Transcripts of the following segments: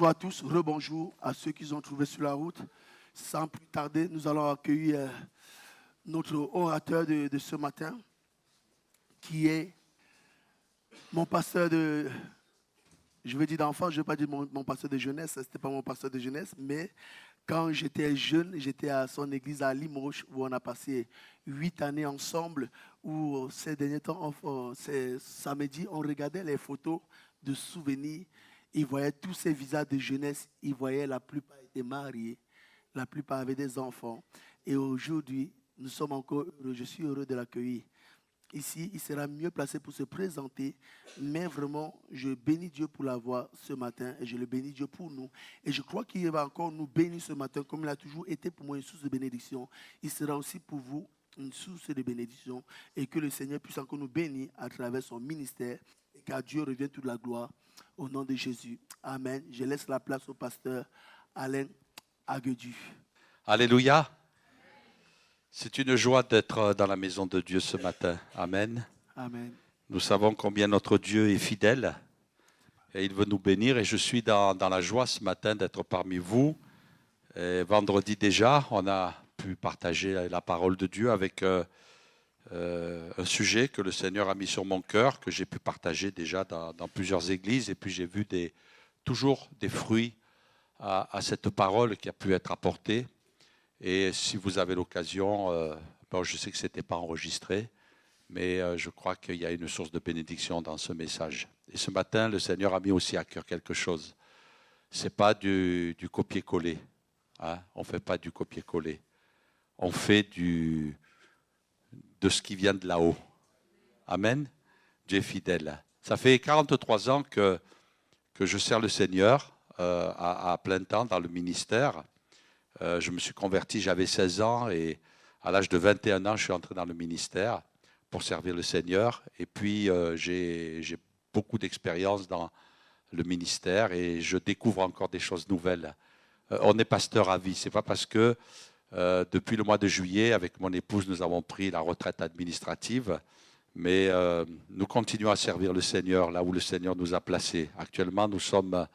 Bonjour à tous, rebonjour à ceux qui ont trouvé sur la route. Sans plus tarder, nous allons accueillir notre orateur de ce matin, qui est mon pasteur je vais dire d'enfant, je ne vais pas dire mon pasteur de jeunesse, ce n'était pas mon pasteur de jeunesse, mais quand j'étais jeune, j'étais à son église à Limoges, où on a passé 8 années ensemble, où ces derniers temps, ces samedis, on regardait les photos de souvenirs. Il voyait tous ces visages de jeunesse. Il voyait la plupart étaient mariés, la plupart avaient des enfants. Et aujourd'hui, nous sommes encore heureux. Je suis heureux de l'accueillir. Ici, il sera mieux placé pour se présenter. Mais vraiment, je bénis Dieu pour l'avoir ce matin et je le bénis Dieu pour nous. Et je crois qu'il va encore nous bénir ce matin, comme il a toujours été pour moi une source de bénédiction. Il sera aussi pour vous une source de bénédiction. Et que le Seigneur puisse encore nous bénir à travers son ministère. Et qu'à Dieu revienne toute la gloire. Au nom de Jésus. Amen. Je laisse la place au pasteur Alain Aguedu. Alléluia. C'est une joie d'être dans la maison de Dieu ce matin. Amen. Amen. Nous savons combien notre Dieu est fidèle et il veut nous bénir. Et je suis dans la joie ce matin d'être parmi vous. Et vendredi déjà, on a pu partager la parole de Dieu avec un sujet que le Seigneur a mis sur mon cœur, que j'ai pu partager déjà dans plusieurs églises. Et puis j'ai vu toujours des fruits à cette parole qui a pu être apportée. Et si vous avez l'occasion, je sais que ce n'était pas enregistré, mais je crois qu'il y a une source de bénédiction dans ce message. Et ce matin, le Seigneur a mis aussi à cœur quelque chose. Ce n'est pas du copier-coller. Hein? On ne fait pas du copier-coller. On fait de ce qui vient de là-haut. Amen. Dieu est fidèle. Ça fait 43 ans que je sers le Seigneur à plein temps dans le ministère. Je me suis converti, j'avais 16 ans et à l'âge de 21 ans, je suis entré dans le ministère pour servir le Seigneur. Et puis, j'ai beaucoup d'expérience dans le ministère et je découvre encore des choses nouvelles. On est pasteur à vie. Ce n'est pas parce que depuis le mois de juillet, avec mon épouse, nous avons pris la retraite administrative, mais nous continuons à servir le Seigneur là où le Seigneur nous a placés. Actuellement, nous sommes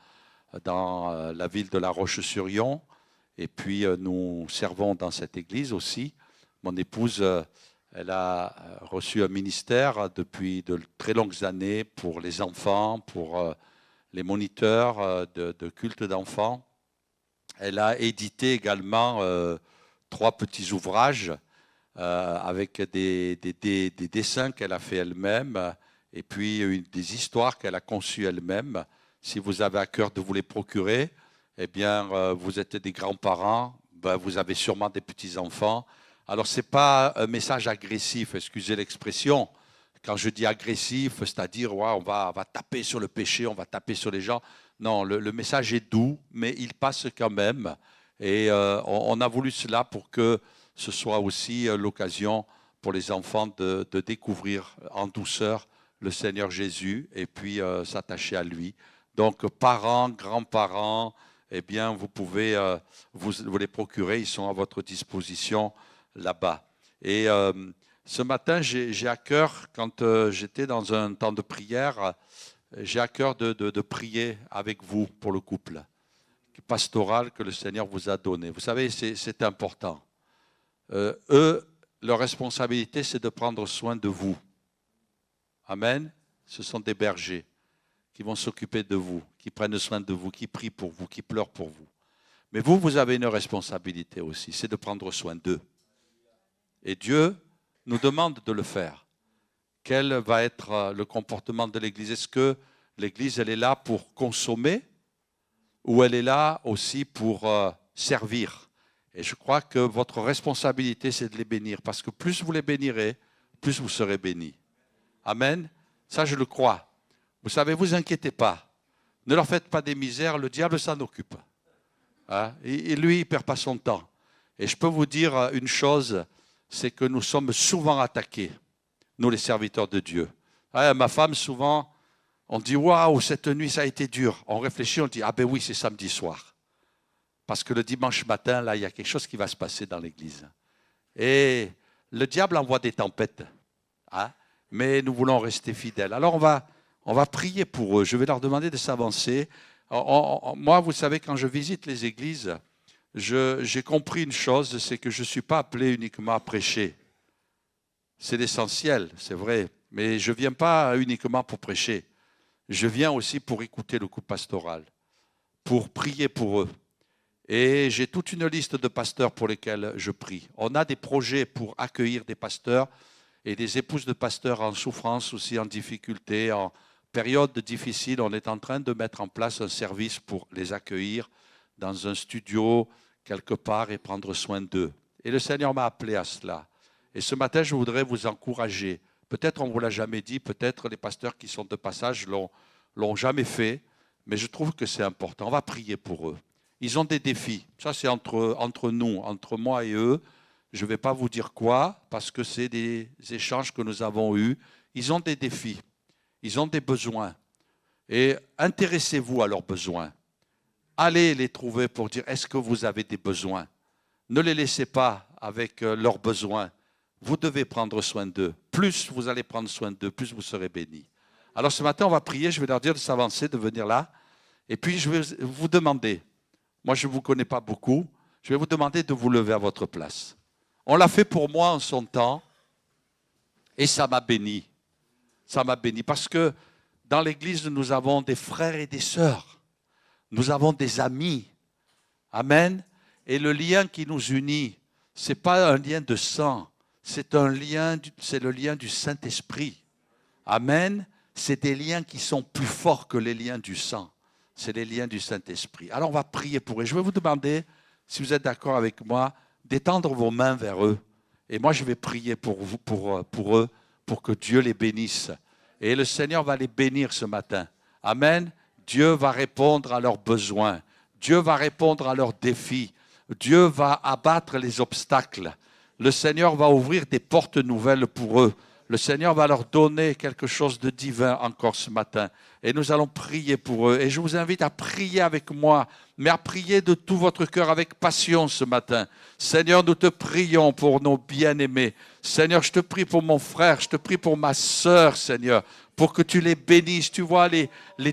dans la ville de La Roche-sur-Yon. Et puis, nous servons dans cette église aussi. Mon épouse, elle a reçu un ministère depuis de très longues années pour les enfants, pour les moniteurs de culte d'enfants. Elle a édité également 3 petits ouvrages avec des dessins qu'elle a fait elle-même et puis des histoires qu'elle a conçues elle-même. Si vous avez à cœur de vous les procurer, eh bien, vous êtes des grands-parents, vous avez sûrement des petits-enfants. Alors, ce n'est pas un message agressif, excusez l'expression. Quand je dis agressif, c'est-à-dire on va taper sur le péché, on va taper sur les gens. Non, le message est doux, mais il passe quand même. Et on a voulu cela pour que ce soit aussi l'occasion pour les enfants de découvrir en douceur le Seigneur Jésus et puis s'attacher à lui. Donc, parents, grands-parents, eh bien, vous pouvez vous les procurer, ils sont à votre disposition là-bas. Et ce matin, j'ai à cœur, quand j'étais dans un temps de prière, j'ai à cœur de prier avec vous pour le couple pastoral que le Seigneur vous a donné. Vous savez, c'est important. Eux, leur responsabilité, c'est de prendre soin de vous. Amen. Ce sont des bergers qui vont s'occuper de vous, qui prennent soin de vous, qui prient pour vous, qui pleurent pour vous. Mais vous avez une responsabilité aussi, c'est de prendre soin d'eux. Et Dieu nous demande de le faire. Quel va être le comportement de l'Église? Est-ce que l'Église, elle est là pour consommer ou elle est là aussi pour servir? Et je crois que votre responsabilité, c'est de les bénir, parce que plus vous les bénirez, plus vous serez bénis. Amen. Ça, je le crois. Vous savez, vous inquiétez pas. Ne leur faites pas des misères, le diable s'en occupe. Hein? Et lui, il ne perd pas son temps. Et je peux vous dire une chose, c'est que nous sommes souvent attaqués, nous les serviteurs de Dieu. Hein, ma femme, souvent, on dit « Waouh, cette nuit, ça a été dur ». On réfléchit, on dit « Ah ben oui, c'est samedi soir ». Parce que le dimanche matin, là, il y a quelque chose qui va se passer dans l'église. Et le diable envoie des tempêtes. Hein? Mais nous voulons rester fidèles. Alors, on va prier pour eux. Je vais leur demander de s'avancer. Moi, vous savez, quand je visite les églises, j'ai compris une chose, c'est que je ne suis pas appelé uniquement à prêcher. C'est l'essentiel, c'est vrai. Mais je ne viens pas uniquement pour prêcher. Je viens aussi pour écouter le coup pastoral, pour prier pour eux. Et j'ai toute une liste de pasteurs pour lesquels je prie. On a des projets pour accueillir des pasteurs et des épouses de pasteurs en souffrance, aussi en difficulté, en période difficile. On est en train de mettre en place un service pour les accueillir dans un studio quelque part et prendre soin d'eux. Et le Seigneur m'a appelé à cela. Et ce matin, je voudrais vous encourager. Peut-être on ne vous l'a jamais dit, peut-être les pasteurs qui sont de passage l'ont jamais fait, mais je trouve que c'est important. On va prier pour eux. Ils ont des défis. Ça, c'est entre nous, entre moi et eux. Je ne vais pas vous dire quoi, parce que c'est des échanges que nous avons eus. Ils ont des défis. Ils ont des besoins. Et intéressez-vous à leurs besoins. Allez les trouver pour dire, est-ce que vous avez des besoins? Ne les laissez pas avec leurs besoins. Vous devez prendre soin d'eux. Plus vous allez prendre soin d'eux, plus vous serez bénis. Alors ce matin, on va prier. Je vais leur dire de s'avancer, de venir là. Et puis, je vais vous demander, moi, je ne vous connais pas beaucoup, je vais vous demander de vous lever à votre place. On l'a fait pour moi en son temps et ça m'a béni. Ça m'a béni parce que dans l'Église, nous avons des frères et des sœurs. Nous avons des amis. Amen. Et le lien qui nous unit, ce n'est pas un lien de sang, c'est le lien du Saint-Esprit. Amen. C'est des liens qui sont plus forts que les liens du sang. C'est les liens du Saint-Esprit. Alors on va prier pour eux. Je vais vous demander, si vous êtes d'accord avec moi, d'étendre vos mains vers eux. Et moi je vais prier pour vous, pour eux, pour que Dieu les bénisse. Et le Seigneur va les bénir ce matin. Amen. Dieu va répondre à leurs besoins. Dieu va répondre à leurs défis. Dieu va abattre les obstacles. Le Seigneur va ouvrir des portes nouvelles pour eux. Le Seigneur va leur donner quelque chose de divin encore ce matin. Et nous allons prier pour eux. Et je vous invite à prier avec moi, mais à prier de tout votre cœur avec passion ce matin. Seigneur, nous te prions pour nos bien-aimés. Seigneur, je te prie pour mon frère, je te prie pour ma sœur, Seigneur, pour que tu les bénisses. Tu vois les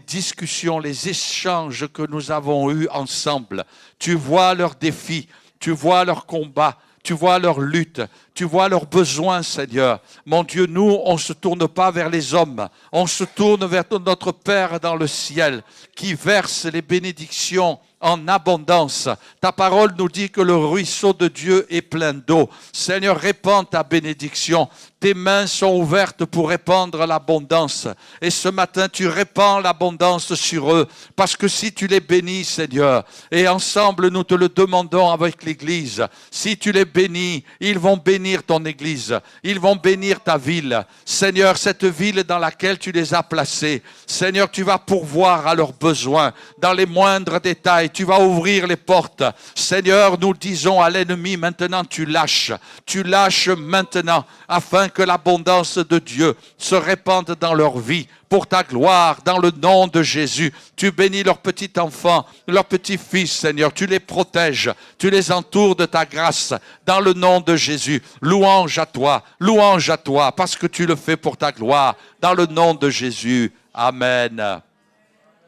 discussions, les échanges que nous avons eus ensemble. Tu vois leurs défis, tu vois leurs combats. Tu vois leurs luttes, tu vois leurs besoins, Seigneur. Mon Dieu, nous, on ne se tourne pas vers les hommes. On se tourne vers notre Père dans le ciel qui verse les bénédictions en abondance. Ta parole nous dit que le ruisseau de Dieu est plein d'eau. Seigneur, répands ta bénédiction. Tes mains sont ouvertes pour répandre l'abondance. Et ce matin, tu répands l'abondance sur eux. Parce que si tu les bénis, Seigneur, et ensemble nous te le demandons avec l'Église, si tu les bénis, ils vont bénir ton Église. Ils vont bénir ta ville. Seigneur, cette ville dans laquelle tu les as placés. Seigneur, tu vas pourvoir à leurs besoins dans les moindres détails. Tu vas ouvrir les portes. Seigneur, nous disons à l'ennemi, maintenant tu lâches. Tu lâches maintenant afin que l'abondance de Dieu se répande dans leur vie pour ta gloire, dans le nom de Jésus. Tu bénis leurs petits enfants, leurs petits fils, Seigneur. Tu les protèges, tu les entoures de ta grâce, dans le nom de Jésus. Louange à toi, parce que tu le fais pour ta gloire, dans le nom de Jésus. Amen.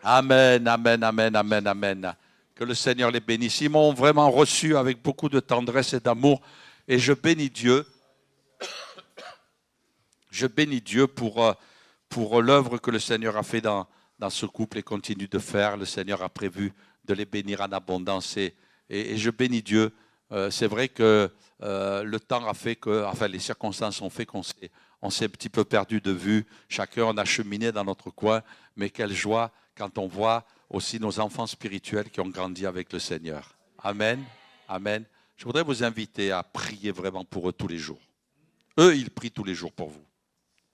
Amen, amen, amen, amen, amen. Que le Seigneur les bénisse. Ils m'ont vraiment reçu avec beaucoup de tendresse et d'amour. Et je bénis Dieu. Je bénis Dieu pour l'œuvre que le Seigneur a fait dans ce couple et continue de faire. Le Seigneur a prévu de les bénir en abondance. Et je bénis Dieu. C'est vrai que le temps a fait que, enfin les circonstances ont fait qu'on s'est un petit peu perdu de vue. Chacun on a cheminé dans notre coin. Mais quelle joie quand on voit aussi nos enfants spirituels qui ont grandi avec le Seigneur. Amen. Amen. Je voudrais vous inviter à prier vraiment pour eux tous les jours. Eux, ils prient tous les jours pour vous.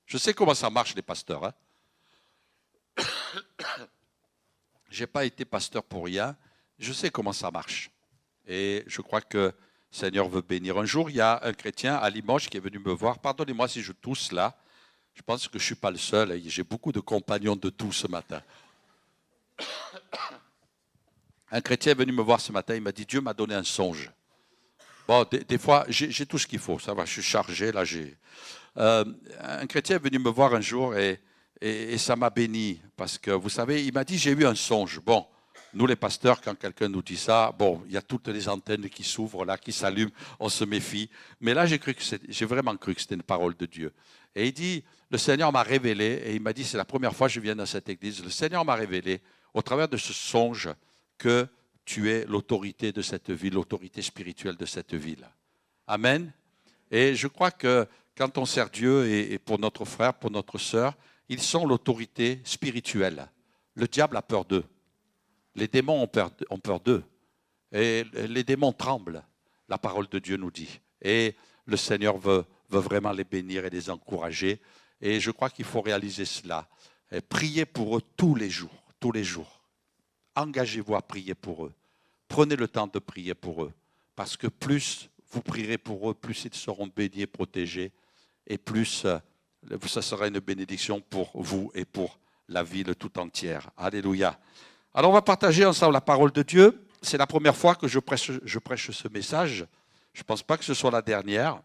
Je sais comment ça marche, les pasteurs. Hein. Je n'ai pas été pasteur pour rien. Je sais comment ça marche. Et je crois que le Seigneur veut bénir. Un jour, il y a un chrétien à Limoges qui est venu me voir. Pardonnez-moi si je tousse là. Je pense que je ne suis pas le seul. J'ai beaucoup de compagnons de tout ce matin. Un chrétien est venu me voir ce matin. Il m'a dit, Dieu m'a donné un songe. Bon, des fois, j'ai tout ce qu'il faut. Ça va, je suis chargé. Là, un chrétien est venu me voir un jour et ça m'a béni. Parce que, vous savez, il m'a dit, j'ai eu un songe. Bon, Nous, les pasteurs, quand quelqu'un nous dit ça, bon, il y a toutes les antennes qui s'ouvrent là, qui s'allument, on se méfie. Mais là, j'ai vraiment cru que c'était une parole de Dieu. Et il dit, le Seigneur m'a révélé, et il m'a dit, c'est la première fois que je viens dans cette église, le Seigneur m'a révélé, au travers de ce songe, que tu es l'autorité de cette ville, l'autorité spirituelle de cette ville. Amen. Et je crois que quand on sert Dieu, et pour notre frère, pour notre sœur, ils sont l'autorité spirituelle. Le diable a peur d'eux. Les démons ont peur d'eux. Et les démons tremblent, la parole de Dieu nous dit. Et le Seigneur veut vraiment les bénir et les encourager. Et je crois qu'il faut réaliser cela. Et priez pour eux tous les jours, tous les jours. Engagez-vous à prier pour eux. Prenez le temps de prier pour eux. Parce que plus vous prierez pour eux, plus ils seront bénis et protégés. Et plus ça sera une bénédiction pour vous et pour la ville tout entière. Alléluia. Alors on va partager ensemble la parole de Dieu. C'est la première fois que je prêche ce message. Je ne pense pas que ce soit la dernière,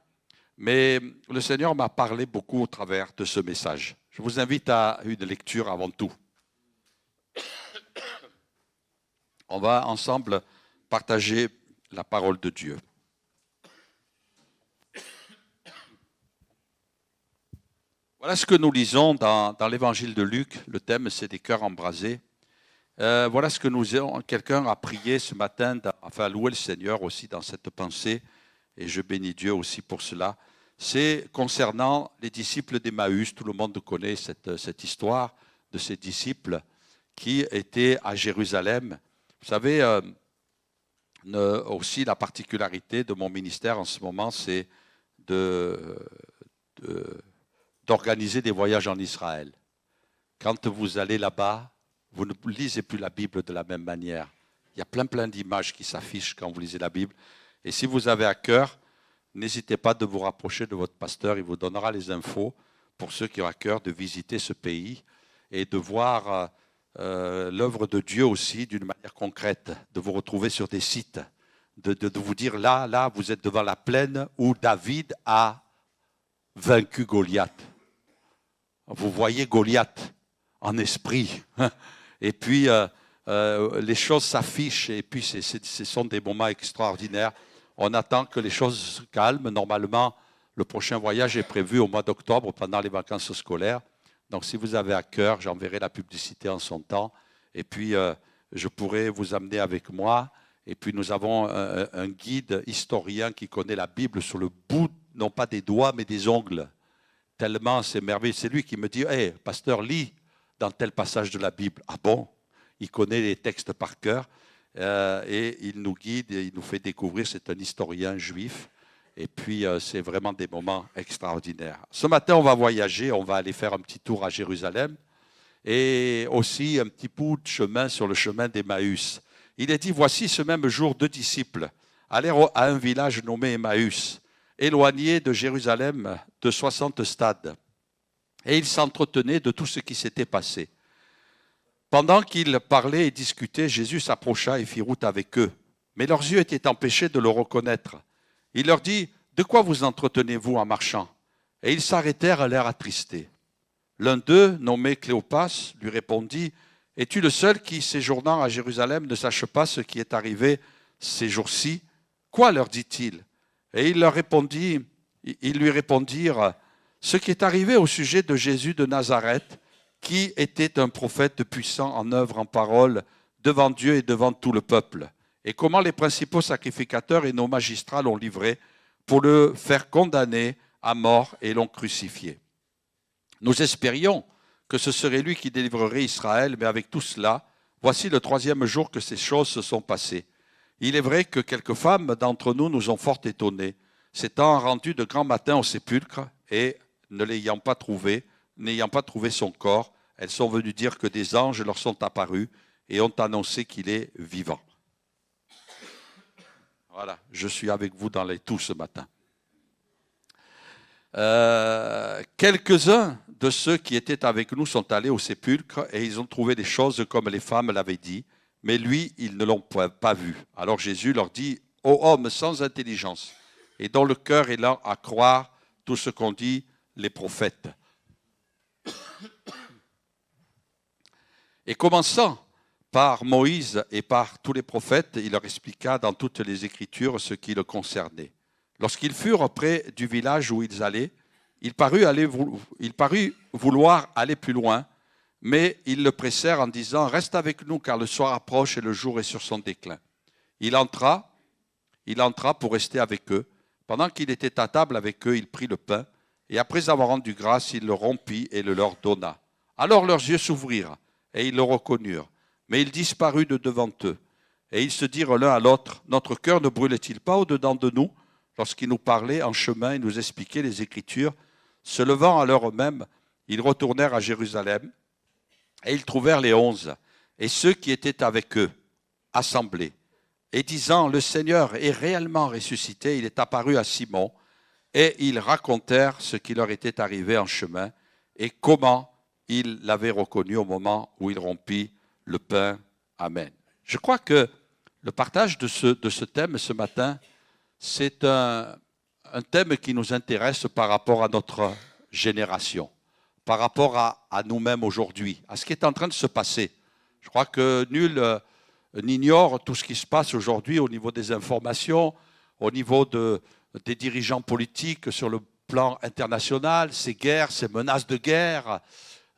mais le Seigneur m'a parlé beaucoup au travers de ce message. Je vous invite à une lecture avant tout. On va ensemble partager la parole de Dieu. Voilà ce que nous lisons dans l'évangile de Luc. Le thème, c'est des cœurs embrasés. Voilà ce que quelqu'un a prié ce matin, enfin louer le Seigneur aussi dans cette pensée, et je bénis Dieu aussi pour cela. C'est concernant les disciples d'Emmaüs. Tout le monde connaît cette histoire de ces disciples qui étaient à Jérusalem. Vous savez, aussi la particularité de mon ministère en ce moment, c'est d'organiser des voyages en Israël. Quand vous allez là-bas, vous ne lisez plus la Bible de la même manière. Il y a plein d'images qui s'affichent quand vous lisez la Bible. Et si vous avez à cœur, n'hésitez pas de vous rapprocher de votre pasteur. Il vous donnera les infos pour ceux qui ont à cœur de visiter ce pays et de voir l'œuvre de Dieu aussi d'une manière concrète, de vous retrouver sur des sites, de vous dire là, vous êtes devant la plaine où David a vaincu Goliath. Vous voyez Goliath en esprit. Et puis, les choses s'affichent et puis ce sont des moments extraordinaires. On attend que les choses se calment. Normalement, le prochain voyage est prévu au mois d'octobre pendant les vacances scolaires. Donc, si vous avez à cœur, j'enverrai la publicité en son temps. Et puis, je pourrai vous amener avec moi. Et puis, nous avons un guide historien qui connaît la Bible sur le bout, non pas des doigts, mais des ongles. Tellement c'est merveilleux. C'est lui qui me dit, hey, pasteur, lis dans tel passage de la Bible. Ah bon? Il connaît les textes par cœur et il nous guide et il nous fait découvrir. C'est un historien juif. Et puis, c'est vraiment des moments extraordinaires. Ce matin, on va voyager. On va aller faire un petit tour à Jérusalem et aussi un petit bout de chemin sur le chemin d'Emmaüs. Il est dit, voici ce même jour, 2 disciples allèrent à un village nommé Emmaüs, éloigné de Jérusalem de 60 stades. Et ils s'entretenaient de tout ce qui s'était passé. Pendant qu'ils parlaient et discutaient, Jésus s'approcha et fit route avec eux. Mais leurs yeux étaient empêchés de le reconnaître. Il leur dit, « De quoi vous entretenez-vous en marchant ?» Et ils s'arrêtèrent à l'air attristés. L'un d'eux, nommé Cléopas, lui répondit, « Es-tu le seul qui, séjournant à Jérusalem, ne sache pas ce qui est arrivé ces jours-ci ?» « Quoi leur dit-il ? Et ils lui répondirent, « Ce qui est arrivé au sujet de Jésus de Nazareth, qui était un prophète puissant en œuvre, en parole, devant Dieu et devant tout le peuple, et comment les principaux sacrificateurs et nos magistrats l'ont livré pour le faire condamner à mort et l'ont crucifié. Nous espérions que ce serait lui qui délivrerait Israël, mais avec tout cela, voici le 3e jour que ces choses se sont passées. Il est vrai que quelques femmes d'entre nous ont fort étonnés, s'étant rendues de grand matin au sépulcre et n'ayant pas trouvé son corps, elles sont venues dire que des anges leur sont apparus et ont annoncé qu'il est vivant. Voilà, je suis avec vous dans les tout ce matin. Quelques-uns de ceux qui étaient avec nous sont allés au sépulcre et ils ont trouvé des choses comme les femmes l'avaient dit, mais lui, ils ne l'ont pas vu. Alors Jésus leur dit, « Ô homme sans intelligence, et dont le cœur est lent à croire tout ce qu'ont dit les prophètes. » Et commençant par Moïse et par tous les prophètes, il leur expliqua dans toutes les Écritures ce qui le concernait. Lorsqu'ils furent près du village où ils allaient, il parut vouloir aller plus loin, mais ils le pressèrent en disant « Reste avec nous, car le soir approche et le jour est sur son déclin. » Il entra pour rester avec eux. Pendant qu'il était à table avec eux, il prit le pain, et après avoir rendu grâce, il le rompit et le leur donna. Alors leurs yeux s'ouvrirent, et ils le reconnurent. Mais il disparut de devant eux. Et ils se dirent l'un à l'autre, « Notre cœur ne brûlait-il pas au-dedans de nous, lorsqu'il nous parlait en chemin et nous expliquait les Écritures ?» Se levant à l'heure même, ils retournèrent à Jérusalem, et ils trouvèrent les 11, et ceux qui étaient avec eux, assemblés, et disant, « Le Seigneur est réellement ressuscité, il est apparu à Simon. » Et ils racontèrent ce qui leur était arrivé en chemin, et comment ils l'avaient reconnu au moment où il rompit le pain. Amen. Je crois que le partage de ce thème ce matin, c'est un thème qui nous intéresse par rapport à notre génération, par rapport à nous-mêmes aujourd'hui, à ce qui est en train de se passer. Je crois que nul n'ignore tout ce qui se passe aujourd'hui au niveau des informations, au niveau des dirigeants politiques sur le plan international, ces guerres, ces menaces de guerre,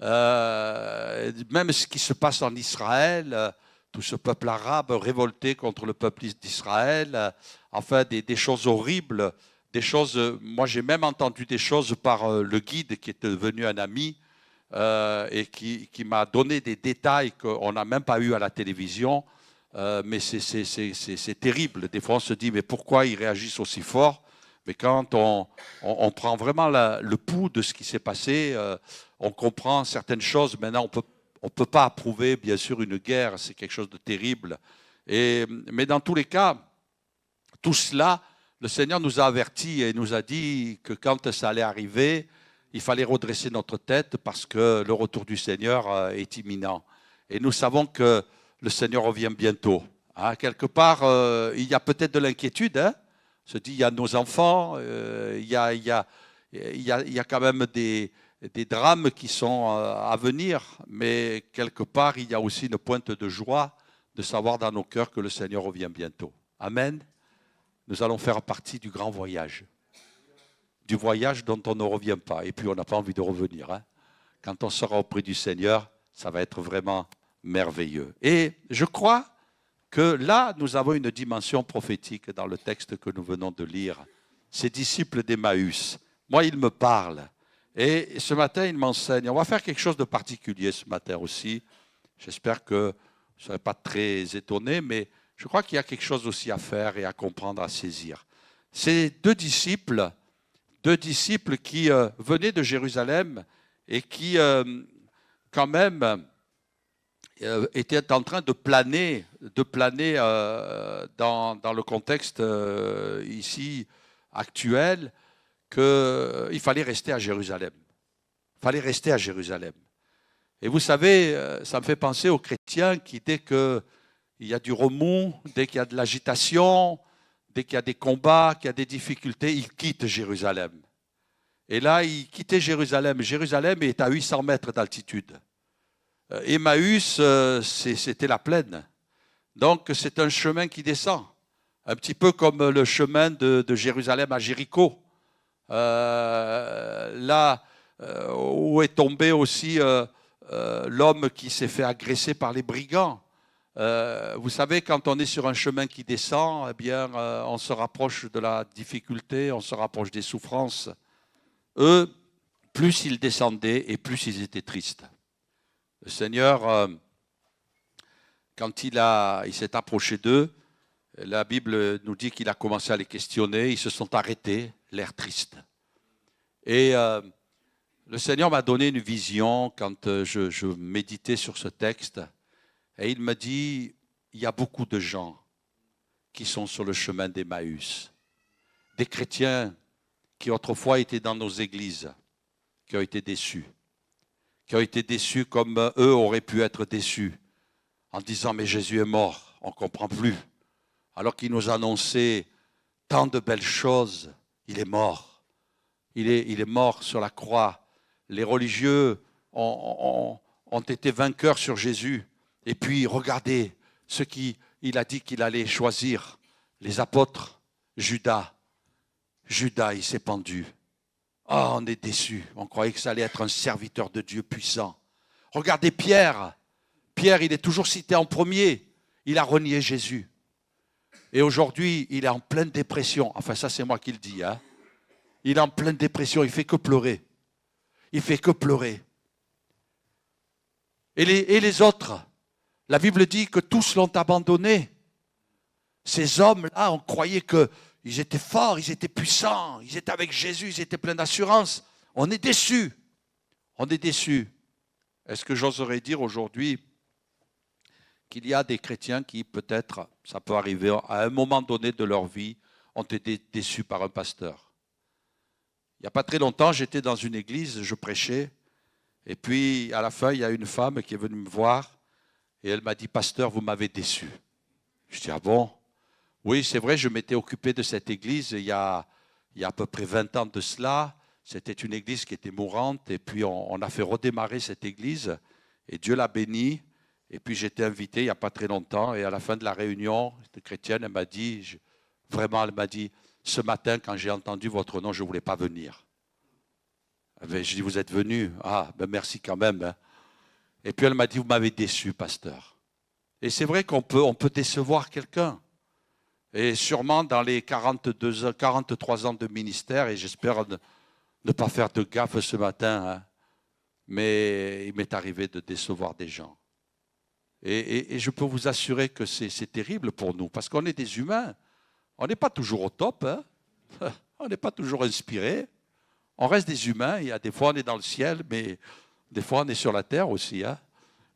même ce qui se passe en Israël, tout ce peuple arabe révolté contre le peuple d'Israël, enfin des choses horribles, des choses. Moi, j'ai même entendu des choses par le guide qui est devenu un ami et qui m'a donné des détails qu'on n'a même pas eu à la télévision. Mais c'est terrible. Des fois, on se dit, mais pourquoi ils réagissent aussi fort? Mais quand on prend vraiment le pouls de ce qui s'est passé, on comprend certaines choses. Maintenant, on ne peut pas approuver, bien sûr, une guerre. C'est quelque chose de terrible. Mais dans tous les cas, tout cela, le Seigneur nous a avertis et nous a dit que quand ça allait arriver, il fallait redresser notre tête parce que le retour du Seigneur est imminent. Et nous savons que le Seigneur revient bientôt. Hein, quelque part, il y a peut-être de l'inquiétude. Hein. On se dit, il y a nos enfants, il y a quand même des drames qui sont à venir, mais quelque part, il y a aussi une pointe de joie de savoir dans nos cœurs que le Seigneur revient bientôt. Amen. Nous allons faire partie du grand voyage. Du voyage dont on ne revient pas. Et puis, on n'a pas envie de revenir. Hein. Quand on sera auprès du Seigneur, ça va être vraiment merveilleux. Et je crois que là, nous avons une dimension prophétique dans le texte que nous venons de lire. Ces disciples d'Emmaüs, moi, ils me parlent. Et ce matin, ils m'enseignent. On va faire quelque chose de particulier ce matin aussi. J'espère que vous ne serez pas très étonnés, mais je crois qu'il y a quelque chose aussi à faire et à comprendre, à saisir. Ces deux disciples qui venaient de Jérusalem et qui, quand même, était en train de planer dans le contexte ici actuel qu'il fallait rester à Jérusalem. Il fallait rester à Jérusalem. Et vous savez, ça me fait penser aux chrétiens qui, dès qu'il y a du remous, dès qu'il y a de l'agitation, dès qu'il y a des combats, qu'il y a des difficultés, ils quittent Jérusalem. Et là, ils quittaient Jérusalem. Jérusalem est à 800 mètres d'altitude. Emmaüs, c'était la plaine. Donc, c'est un chemin qui descend. Un petit peu comme le chemin de Jérusalem à Jéricho. Là où est tombé aussi l'homme qui s'est fait agresser par les brigands. Vous savez, quand on est sur un chemin qui descend, eh bien, on se rapproche de la difficulté, on se rapproche des souffrances. Eux, plus ils descendaient et plus ils étaient tristes. Le Seigneur, quand il s'est approché d'eux, la Bible nous dit qu'il a commencé à les questionner, ils se sont arrêtés, l'air triste. Et le Seigneur m'a donné une vision quand je méditais sur ce texte, et il m'a dit, il y a beaucoup de gens qui sont sur le chemin d'Emmaüs, des chrétiens qui autrefois étaient dans nos églises, qui ont été déçus comme eux auraient pu être déçus, en disant, mais Jésus est mort, on ne comprend plus. Alors qu'il nous annonçait tant de belles choses, il est mort. Il est mort sur la croix. Les religieux ont été vainqueurs sur Jésus. Et puis, regardez il a dit qu'il allait choisir les apôtres. Judas, il s'est pendu. Oh, on est déçus. On croyait que ça allait être un serviteur de Dieu puissant. Regardez Pierre. Pierre, il est toujours cité en premier. Il a renié Jésus. Et aujourd'hui, il est en pleine dépression. Enfin, ça, c'est moi qui le dis. Hein. Il est en pleine dépression. Il ne fait que pleurer. Il ne fait que pleurer. Et les autres, la Bible dit que tous l'ont abandonné. Ces hommes-là, on croyait qu'ils étaient forts, ils étaient puissants, ils étaient avec Jésus, ils étaient pleins d'assurance. On est déçus. On est déçus. Est-ce que j'oserais dire aujourd'hui qu'il y a des chrétiens qui, peut-être, ça peut arriver, à un moment donné de leur vie, ont été déçus par un pasteur. Il n'y a pas très longtemps, j'étais dans une église, je prêchais, et puis à la fin, il y a une femme qui est venue me voir, et elle m'a dit, pasteur, vous m'avez déçu. Je dis, ah bon? Oui, c'est vrai, je m'étais occupé de cette église il y a à peu près 20 ans de cela. C'était une église qui était mourante, et puis on a fait redémarrer cette église, et Dieu l'a bénie. Et puis j'étais invité il n'y a pas très longtemps, et à la fin de la réunion chrétienne, elle m'a dit, elle m'a dit, ce matin, quand j'ai entendu votre nom, je ne voulais pas venir. Je dis, vous êtes venu? Ah, ben merci quand même. Hein. Et puis elle m'a dit, vous m'avez déçu, pasteur. Et c'est vrai qu'on peut décevoir quelqu'un. Et sûrement dans les 43 ans de ministère, et j'espère ne pas faire de gaffe ce matin, hein, mais il m'est arrivé de décevoir des gens. Et je peux vous assurer que c'est terrible pour nous, parce qu'on est des humains. On n'est pas toujours au top, hein. On n'est pas toujours inspiré. On reste des humains. Il y a des fois, on est dans le ciel, mais des fois, on est sur la terre aussi. Hein.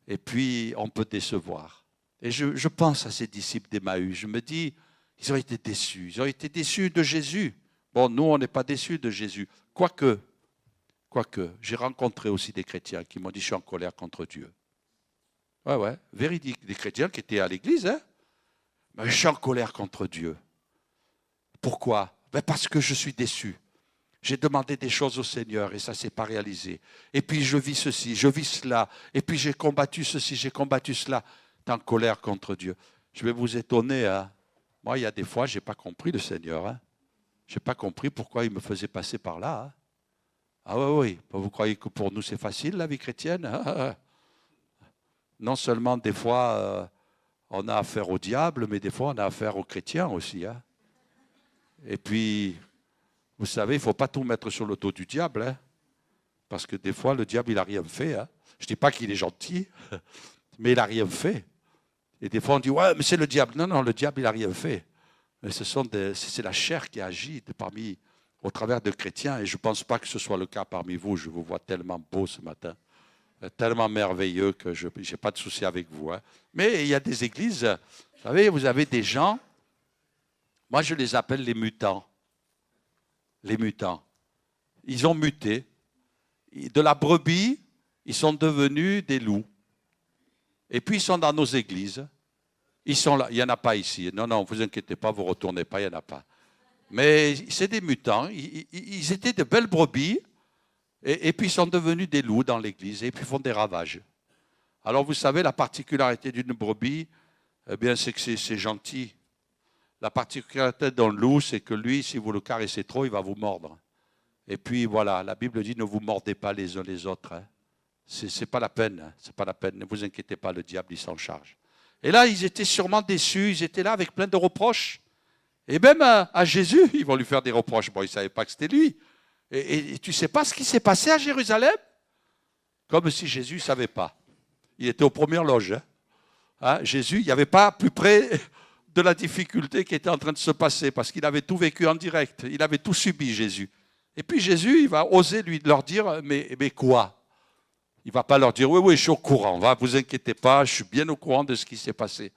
Et puis, on peut décevoir. Et je pense à ces disciples d'Emmaüs. Je me dis, ils ont été déçus. Ils ont été déçus de Jésus. Bon, nous, on n'est pas déçus de Jésus. Quoique, j'ai rencontré aussi des chrétiens qui m'ont dit, je suis en colère contre Dieu. Ouais, véridique. Des chrétiens qui étaient à l'église, hein. Mais je suis en colère contre Dieu. Pourquoi? Parce que je suis déçu. J'ai demandé des choses au Seigneur et ça ne s'est pas réalisé. Et puis je vis ceci, je vis cela. Et puis j'ai combattu ceci, j'ai combattu cela. Tu es en colère contre Dieu. Je vais vous étonner. Hein. Moi, il y a des fois, je n'ai pas compris le Seigneur. Hein. Je n'ai pas compris pourquoi il me faisait passer par là. Hein. Ah oui. Vous croyez que pour nous, c'est facile, la vie chrétienne? Non seulement des fois, on a affaire au diable, mais des fois, on a affaire aux chrétiens aussi. Hein. Et puis, vous savez, il ne faut pas tout mettre sur le dos du diable. Hein, parce que des fois, le diable, il n'a rien fait. Hein. Je ne dis pas qu'il est gentil, mais il n'a rien fait. Et des fois, on dit, ouais, mais c'est le diable. Non, le diable, il n'a rien fait. Mais c'est la chair qui agit au travers de chrétiens. Et je ne pense pas que ce soit le cas parmi vous. Je vous vois tellement beau ce matin. Tellement merveilleux que je n'ai pas de souci avec vous. Hein. Mais il y a des églises, vous savez, vous avez des gens, moi je les appelle les mutants. Les mutants. Ils ont muté. De la brebis, ils sont devenus des loups. Et puis ils sont dans nos églises. Ils sont là. Il n'y en a pas ici. Non, ne vous inquiétez pas, vous ne retournez pas, il n'y en a pas. Mais c'est des mutants. Ils étaient de belles brebis. Et puis ils sont devenus des loups dans l'église et puis font des ravages. Alors vous savez, la particularité d'une brebis, eh bien, c'est que c'est gentil. La particularité d'un loup, c'est que lui, si vous le caressez trop, il va vous mordre. Et puis voilà, la Bible dit, ne vous mordez pas les uns les autres. Hein. C'est pas la peine, c'est pas la peine. Ne vous inquiétez pas, le diable, il s'en charge. Et là, ils étaient sûrement déçus, ils étaient là avec plein de reproches. Et même à Jésus, ils vont lui faire des reproches. Bon, ils ne savaient pas que c'était lui. Et tu ne sais pas ce qui s'est passé à Jérusalem? Comme si Jésus ne savait pas. Il était aux premières loges. Hein, Jésus, il n'y avait pas plus près de la difficulté qui était en train de se passer parce qu'il avait tout vécu en direct. Il avait tout subi, Jésus. Et puis Jésus, il va oser leur dire, mais quoi? Il ne va pas leur dire, oui, je suis au courant. Ne vous inquiétez pas, je suis bien au courant de ce qui s'est passé.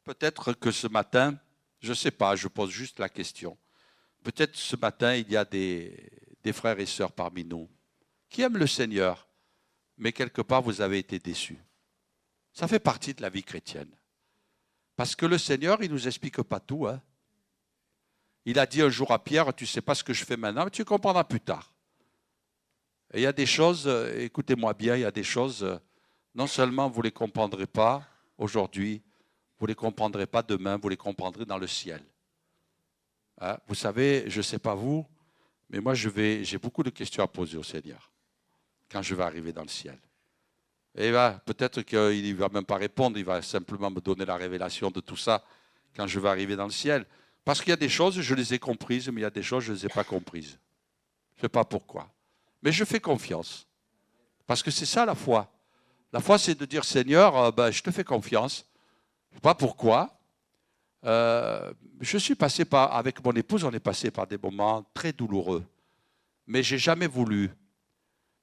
Peut-être que ce matin, je ne sais pas, je pose juste la question. Peut-être ce matin, il y a des frères et sœurs parmi nous qui aiment le Seigneur, mais quelque part, vous avez été déçus. Ça fait partie de la vie chrétienne. Parce que le Seigneur, il ne nous explique pas tout. Hein. Il a dit un jour à Pierre, tu ne sais pas ce que je fais maintenant, mais tu comprendras plus tard. Et il y a des choses, écoutez-moi bien, il y a des choses, non seulement vous ne les comprendrez pas aujourd'hui, vous ne les comprendrez pas demain, vous les comprendrez dans le ciel. Hein? Vous savez, je ne sais pas vous, mais moi j'ai beaucoup de questions à poser au Seigneur quand je vais arriver dans le ciel. Et peut-être qu'il ne va même pas répondre, il va simplement me donner la révélation de tout ça quand je vais arriver dans le ciel. Parce qu'il y a des choses, je les ai comprises, mais il y a des choses, je ne les ai pas comprises. Je ne sais pas pourquoi. Mais je fais confiance. Parce que c'est ça la foi. La foi, c'est de dire, Seigneur, je te fais confiance. Je ne sais pas pourquoi. Je suis passé avec mon épouse, on est passé par des moments très douloureux. Mais je n'ai jamais voulu.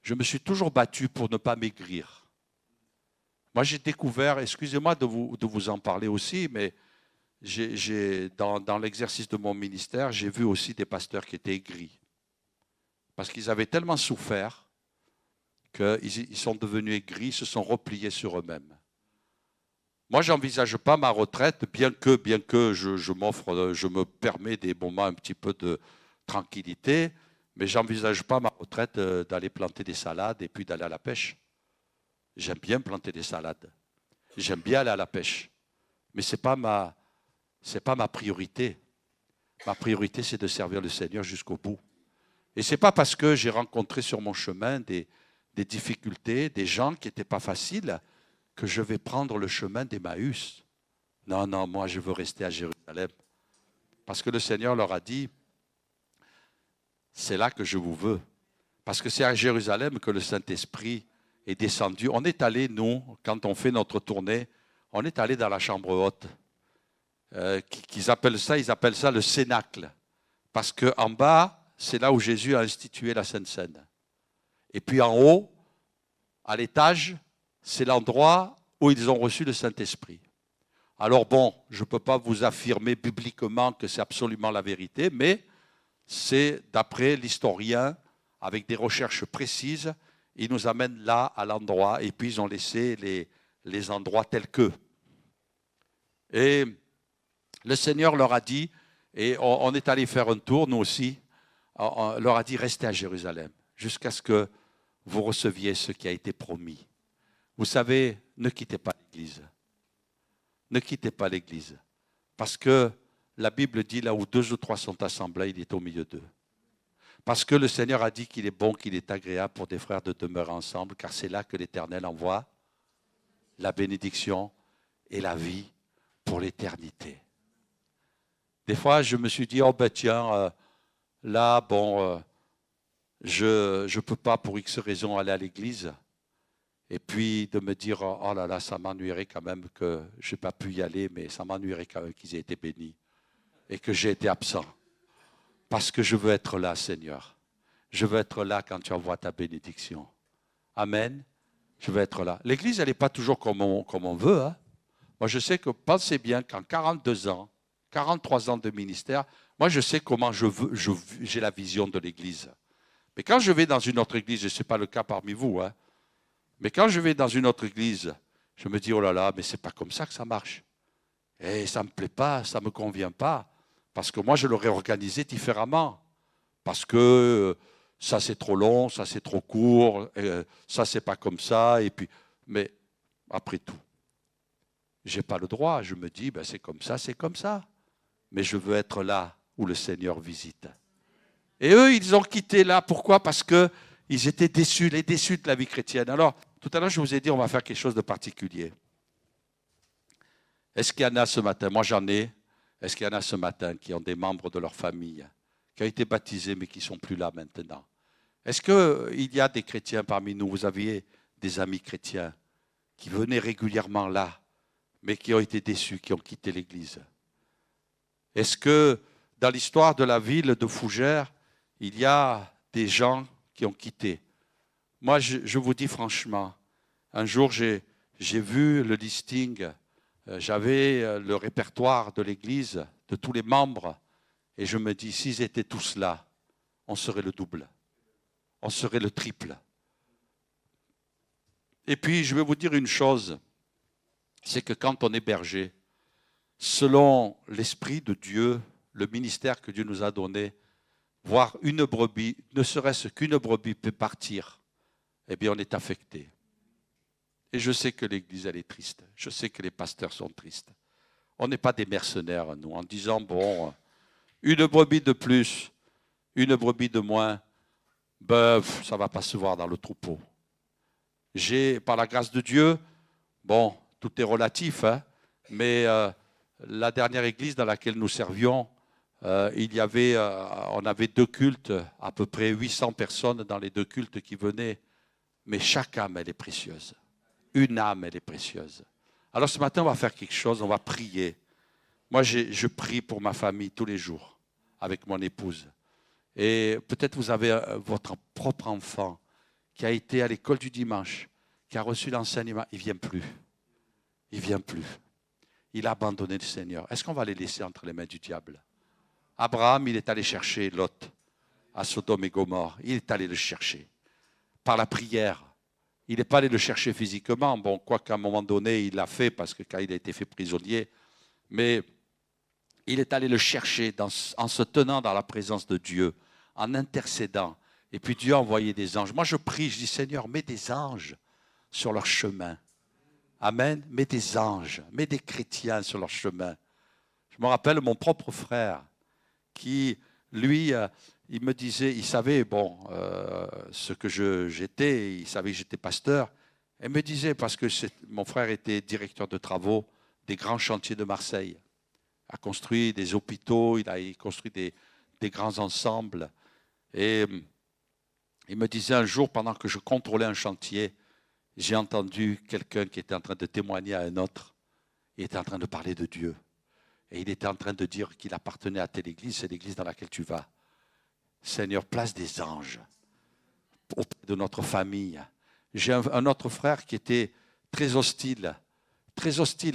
Je me suis toujours battu pour ne pas maigrir. Moi, j'ai découvert, excusez-moi de vous en parler aussi, mais dans l'exercice de mon ministère, j'ai vu aussi des pasteurs qui étaient aigris. Parce qu'ils avaient tellement souffert qu'ils sont devenus aigris, se sont repliés sur eux-mêmes. Moi, je n'envisage pas ma retraite, bien que je me permets des moments un petit peu de tranquillité, mais je n'envisage pas ma retraite d'aller planter des salades et puis d'aller à la pêche. J'aime bien planter des salades. J'aime bien aller à la pêche. Mais ce n'est pas ma priorité. Ma priorité, c'est de servir le Seigneur jusqu'au bout. Et ce n'est pas parce que j'ai rencontré sur mon chemin des difficultés, des gens qui n'étaient pas faciles, que je vais prendre le chemin d'Emmaüs. Non, moi je veux rester à Jérusalem. Parce que le Seigneur leur a dit, c'est là que je vous veux. Parce que c'est à Jérusalem que le Saint-Esprit est descendu. On est allé, nous, quand on fait notre tournée, on est allé dans la chambre haute. Ils appellent ça le cénacle. Parce qu'en bas, c'est là où Jésus a institué la Sainte Seine. Et puis en haut, à l'étage, c'est l'endroit où ils ont reçu le Saint-Esprit. Alors bon, je ne peux pas vous affirmer bibliquement que c'est absolument la vérité, mais c'est d'après l'historien, avec des recherches précises, ils nous amènent là, à l'endroit, et puis ils ont laissé les endroits tels qu'eux. Et le Seigneur leur a dit, et on est allé faire un tour, nous aussi, on leur a dit, restez à Jérusalem, jusqu'à ce que vous receviez ce qui a été promis. Vous savez, ne quittez pas l'Église. Ne quittez pas l'Église. Parce que la Bible dit, là où 2 ou 3 sont assemblés, il est au milieu d'eux. Parce que le Seigneur a dit qu'il est bon, qu'il est agréable pour des frères de demeurer ensemble, car c'est là que l'Éternel envoie la bénédiction et la vie pour l'éternité. Des fois, je me suis dit, je ne peux pas pour X raison aller à l'église. Et puis de me dire, oh là là, ça m'ennuierait quand même que je n'ai pas pu y aller, mais ça m'ennuierait quand même qu'ils aient été bénis et que j'ai été absent. Parce que je veux être là, Seigneur. Je veux être là quand tu envoies ta bénédiction. Amen. Je veux être là. L'église, elle n'est pas toujours comme on veut. Hein. Moi, je sais que, pensez bien qu'en 42 ans, 43 ans de ministère, moi, je sais comment j'ai la vision de l'église. Mais quand je vais dans une autre église, et ce n'est pas le cas parmi vous, hein, mais quand je vais dans une autre église, je me dis, oh là là, mais ce n'est pas comme ça que ça marche. Et ça ne me plaît pas, ça ne me convient pas. Parce que moi, je l'aurais organisé différemment. Parce que ça, c'est trop long, ça, c'est trop court, ça, c'est pas comme ça. Et puis, mais après tout, je n'ai pas le droit. Je me dis, c'est comme ça, c'est comme ça. Mais je veux être là où le Seigneur visite. Et eux, ils ont quitté là. Pourquoi? Parce qu'ils étaient déçus, les déçus de la vie chrétienne. Alors, tout à l'heure, je vous ai dit, on va faire quelque chose de particulier. Est-ce qu'il y en a ce matin? Moi, j'en ai. Est-ce qu'il y en a ce matin qui ont des membres de leur famille, qui ont été baptisés, mais qui ne sont plus là maintenant? Est-ce qu'il y a des chrétiens parmi nous? Vous aviez des amis chrétiens qui venaient régulièrement là, mais qui ont été déçus, qui ont quitté l'église? Est-ce que dans l'histoire de la ville de Fougères, il y a des gens qui ont quitté? Moi, je vous dis franchement, un jour, j'ai vu le listing, j'avais le répertoire de l'église, de tous les membres, et je me dis, s'ils étaient tous là, on serait le double, on serait le triple. Et puis, je vais vous dire une chose, c'est que quand on est berger, selon l'Esprit de Dieu, le ministère que Dieu nous a donné, voir une brebis, ne serait-ce qu'une brebis peut partir, eh bien on est affecté. Et je sais que l'Église, elle est triste. Je sais que les pasteurs sont tristes. On n'est pas des mercenaires, nous, en disant, bon, une brebis de plus, une brebis de moins, ben, ça ne va pas se voir dans le troupeau. Par la grâce de Dieu, bon, tout est relatif, hein, mais la dernière église dans laquelle nous servions, on avait 2 cultes, à peu près 800 personnes dans les 2 cultes qui venaient, mais chaque âme, elle est précieuse. Une âme, elle est précieuse. Alors ce matin, on va faire quelque chose, on va prier. Moi, je prie pour ma famille tous les jours, avec mon épouse. Et peut-être vous avez votre propre enfant qui a été à l'école du dimanche, qui a reçu l'enseignement, il ne vient plus. Il ne vient plus. Il a abandonné le Seigneur. Est-ce qu'on va les laisser entre les mains du diable? Abraham, il est allé chercher Lot à Sodome et Gomorrhe. Il est allé le chercher par la prière. Il n'est pas allé le chercher physiquement. Bon, quoi qu'à un moment donné, il l'a fait parce que quand il a été fait prisonnier. Mais il est allé le chercher en se tenant dans la présence de Dieu, en intercédant. Et puis Dieu a envoyé des anges. Moi, je prie, je dis, Seigneur, mets des anges sur leur chemin. Amen. Mets des anges, mets des chrétiens sur leur chemin. Je me rappelle mon propre frère qui, lui, il me disait, il savait, bon, ce que j'étais, il savait que j'étais pasteur. Il me disait, parce que mon frère était directeur de travaux des grands chantiers de Marseille. Il a construit des hôpitaux, il a construit des grands ensembles. Et il me disait un jour, pendant que je contrôlais un chantier, j'ai entendu quelqu'un qui était en train de témoigner à un autre. Il était en train de parler de Dieu. Et il était en train de dire qu'il appartenait à telle église, c'est l'église dans laquelle tu vas. Seigneur, place des anges auprès de notre famille. J'ai un autre frère qui était très hostile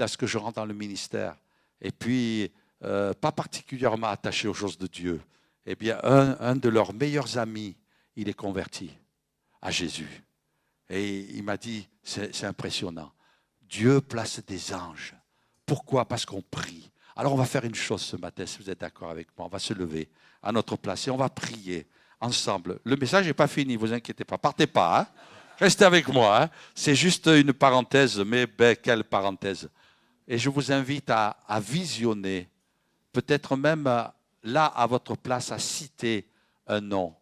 à ce que je rentre dans le ministère. Et puis, pas particulièrement attaché aux choses de Dieu. Eh bien, un de leurs meilleurs amis, il est converti à Jésus. Et il m'a dit, c'est impressionnant. Dieu place des anges. Pourquoi? Parce qu'on prie. Alors on va faire une chose ce matin, si vous êtes d'accord avec moi. On va se lever à notre place et on va prier ensemble. Le message n'est pas fini, ne vous inquiétez pas. Partez pas, hein? Restez avec moi. Hein? C'est juste une parenthèse, mais quelle parenthèse. Et je vous invite à visionner, peut-être même là à votre place, à citer un nom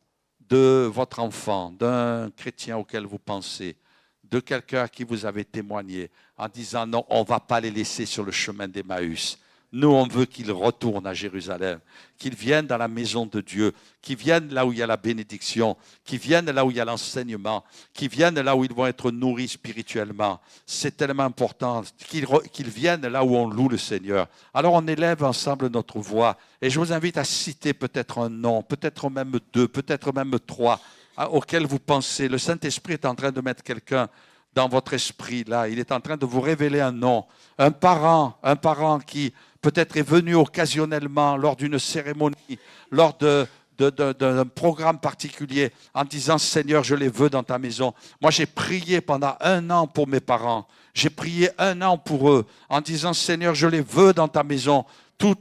de votre enfant, d'un chrétien auquel vous pensez, de quelqu'un à qui vous avez témoigné, en disant non, on ne va pas les laisser sur le chemin d'Emmaüs. Nous, on veut qu'ils retournent à Jérusalem, qu'ils viennent dans la maison de Dieu, qu'ils viennent là où il y a la bénédiction, qu'ils viennent là où il y a l'enseignement, qu'ils viennent là où ils vont être nourris spirituellement. C'est tellement important qu'ils viennent là où on loue le Seigneur. Alors on élève ensemble notre voix et je vous invite à citer peut-être un nom, peut-être même 2, peut-être même 3 auxquels vous pensez. Le Saint-Esprit est en train de mettre quelqu'un dans votre esprit là. Il est en train de vous révéler un nom, un parent qui peut-être est venu occasionnellement lors d'une cérémonie, lors d'un programme particulier, en disant « Seigneur, je les veux dans ta maison ». Moi, j'ai prié pendant 1 an pour mes parents. J'ai prié 1 an pour eux, en disant « Seigneur, je les veux dans ta maison ». Tous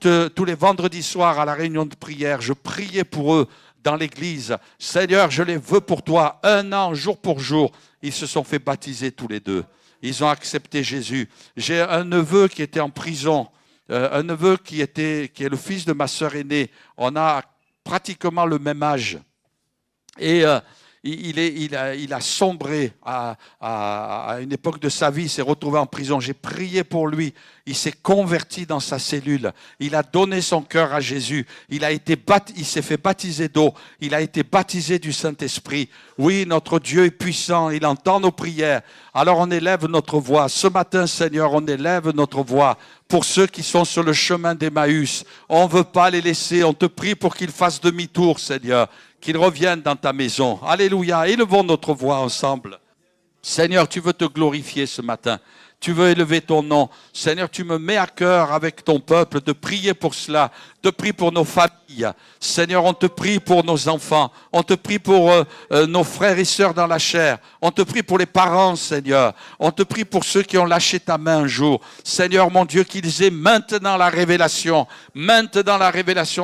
les vendredis soirs à la réunion de prière, je priais pour eux dans l'église. « Seigneur, je les veux pour toi ». 1 an, jour pour jour, ils se sont fait baptiser tous les 2. Ils ont accepté Jésus. J'ai un neveu qui était en prison. Un neveu qui est le fils de ma sœur aînée. On a pratiquement le même âge. Et il a sombré à une époque de sa vie. Il s'est retrouvé en prison. J'ai prié pour lui. Il s'est converti dans sa cellule. Il a donné son cœur à Jésus. Il s'est fait baptiser d'eau. Il a été baptisé du Saint-Esprit. Oui, notre Dieu est puissant. Il entend nos prières. Alors on élève notre voix. Ce matin, Seigneur, on élève notre voix pour ceux qui sont sur le chemin d'Emmaüs. On ne veut pas les laisser. On te prie pour qu'ils fassent demi-tour, Seigneur. Qu'ils reviennent dans ta maison. Alléluia. Élevons notre voix ensemble. Seigneur, tu veux te glorifier ce matin. tu veux élever ton nom. Seigneur, tu me mets à cœur avec ton peuple de prier pour cela, de prier pour nos familles. Seigneur, on te prie pour nos enfants, on te prie pour nos frères et sœurs dans la chair, on te prie pour les parents, Seigneur, on te prie pour ceux qui ont lâché ta main un jour. Seigneur, mon Dieu, qu'ils aient maintenant la révélation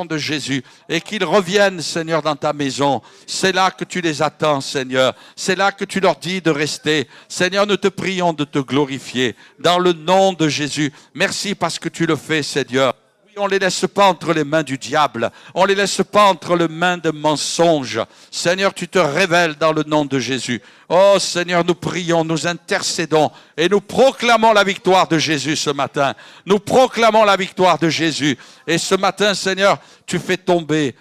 de Jésus et qu'ils reviennent, Seigneur, dans ta maison. C'est là que tu les attends, Seigneur. C'est là que tu leur dis de rester. Seigneur, nous te prions de te glorifier dans le nom de Jésus. Merci parce que tu le fais, Seigneur. On ne les laisse pas entre les mains du diable. On ne les laisse pas entre les mains de mensonges. Seigneur, tu te révèles dans le nom de Jésus. Oh Seigneur, nous prions, nous intercédons et nous proclamons la victoire de Jésus ce matin. Nous proclamons la victoire de Jésus. Et ce matin, Seigneur, tu fais tomber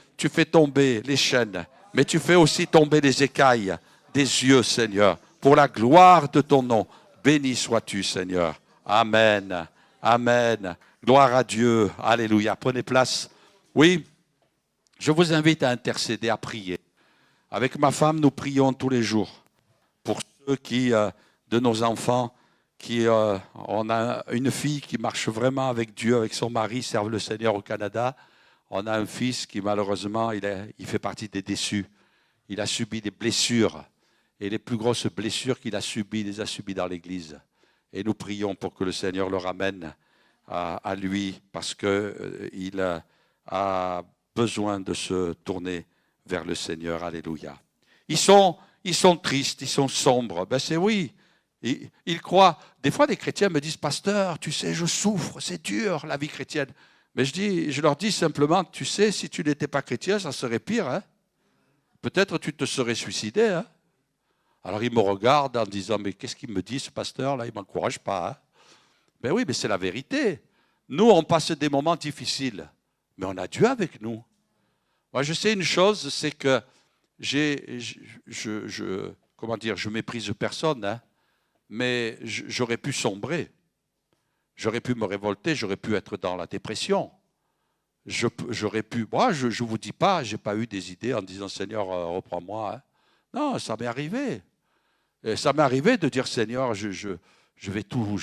les chaînes, mais tu fais aussi tomber les écailles des yeux, Seigneur, pour la gloire de ton nom. Béni sois-tu, Seigneur. Amen. Amen. Gloire à Dieu. Alléluia. Prenez place. Oui, je vous invite à intercéder, à prier. Avec ma femme, nous prions tous les jours pour ceux de nos enfants, on a une fille qui marche vraiment avec Dieu, avec son mari, servent le Seigneur au Canada. On a un fils qui, malheureusement, il fait partie des déçus. Il a subi des blessures. Et les plus grosses blessures qu'il a subies, il les a subies dans l'Église. Et nous prions pour que le Seigneur le ramène à lui, parce qu'il a besoin de se tourner vers le Seigneur. Alléluia. Ils sont tristes, ils sont sombres. Ben c'est oui. Ils croient. Des fois, des chrétiens me disent, pasteur, tu sais, je souffre, c'est dur la vie chrétienne. Mais je leur dis simplement, tu sais, si tu n'étais pas chrétien, ça serait pire. Hein? Peut-être tu te serais suicidé. Hein? Alors ils me regardent en disant, mais qu'est-ce qu'il me dit ce pasteur-là? Il ne m'encourage pas. Hein? Ben oui, mais c'est la vérité. Nous, on passe des moments difficiles, mais on a Dieu avec nous. Moi, je sais une chose, c'est que je méprise personne, hein, mais j'aurais pu sombrer. J'aurais pu me révolter, j'aurais pu être dans la dépression. J'aurais pu. Moi, je ne vous dis pas, je n'ai pas eu des idées en disant Seigneur, reprends-moi. Hein. Non, ça m'est arrivé. Et ça m'est arrivé de dire Seigneur, je vais tout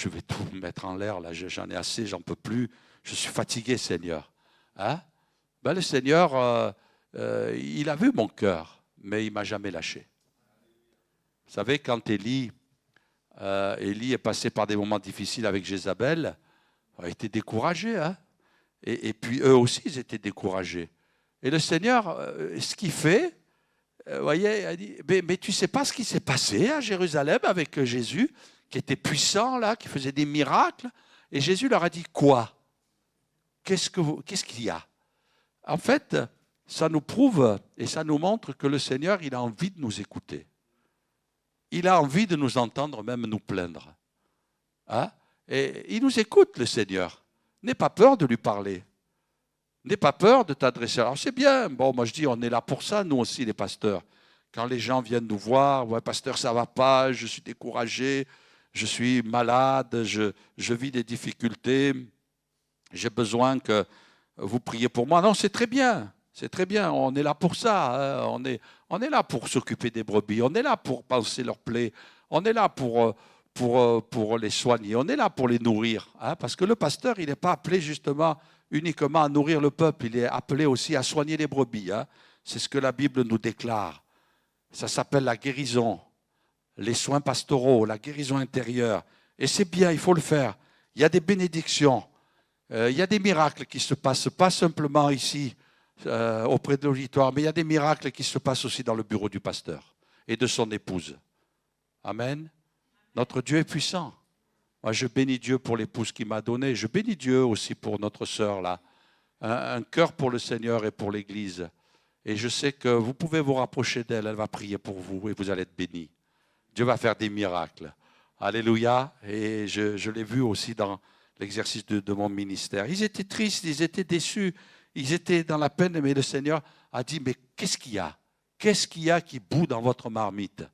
mettre en l'air, là, j'en ai assez, j'en peux plus, je suis fatigué, Seigneur. Hein? Ben, le Seigneur, il a vu mon cœur, mais il ne m'a jamais lâché. Vous savez, quand Élie est passé par des moments difficiles avec Jézabel, il a été découragé. Hein? Et puis eux aussi, ils étaient découragés. Et le Seigneur, ce qu'il fait, voyez, il dit, mais tu ne sais pas ce qui s'est passé à Jérusalem avec Jésus, qui était puissant, là, qui faisait des miracles. Et Jésus leur a dit, quoi? Qu'est-ce qu'il y a? En fait, ça nous prouve et ça nous montre que le Seigneur, il a envie de nous écouter. Il a envie de nous entendre, même nous plaindre. Hein? Et il nous écoute, le Seigneur. N'aie pas peur de lui parler. N'aie pas peur de t'adresser. Alors c'est bien, bon, moi je dis, on est là pour ça, nous aussi, les pasteurs. Quand les gens viennent nous voir, ouais, pasteur, ça ne va pas, je suis découragé, je suis malade, je vis des difficultés, j'ai besoin que vous priez pour moi. Non, c'est très bien, on est là pour ça, hein. On est là pour s'occuper des brebis, on est là pour panser leurs plaies, on est là pour les soigner, on est là pour les nourrir. Hein, parce que le pasteur, il n'est pas appelé justement uniquement à nourrir le peuple, il est appelé aussi à soigner les brebis. Hein. C'est ce que la Bible nous déclare. Ça s'appelle la guérison, les soins pastoraux, la guérison intérieure. Et c'est bien, il faut le faire. Il y a des bénédictions, il y a des miracles qui se passent, pas simplement ici, auprès de l'auditoire, mais il y a des miracles qui se passent aussi dans le bureau du pasteur et de son épouse. Amen. Notre Dieu est puissant. Moi, je bénis Dieu pour l'épouse qu'il m'a donnée. Je bénis Dieu aussi pour notre sœur, là. Un cœur pour le Seigneur et pour l'Église. Et je sais que vous pouvez vous rapprocher d'elle. Elle va prier pour vous et vous allez être bénis. Dieu va faire des miracles. Alléluia. Et je l'ai vu aussi dans l'exercice de mon ministère. Ils étaient tristes, ils étaient déçus, ils étaient dans la peine, mais le Seigneur a dit, mais qu'est-ce qu'il y a? Qu'est-ce qu'il y a qui bout dans votre marmite?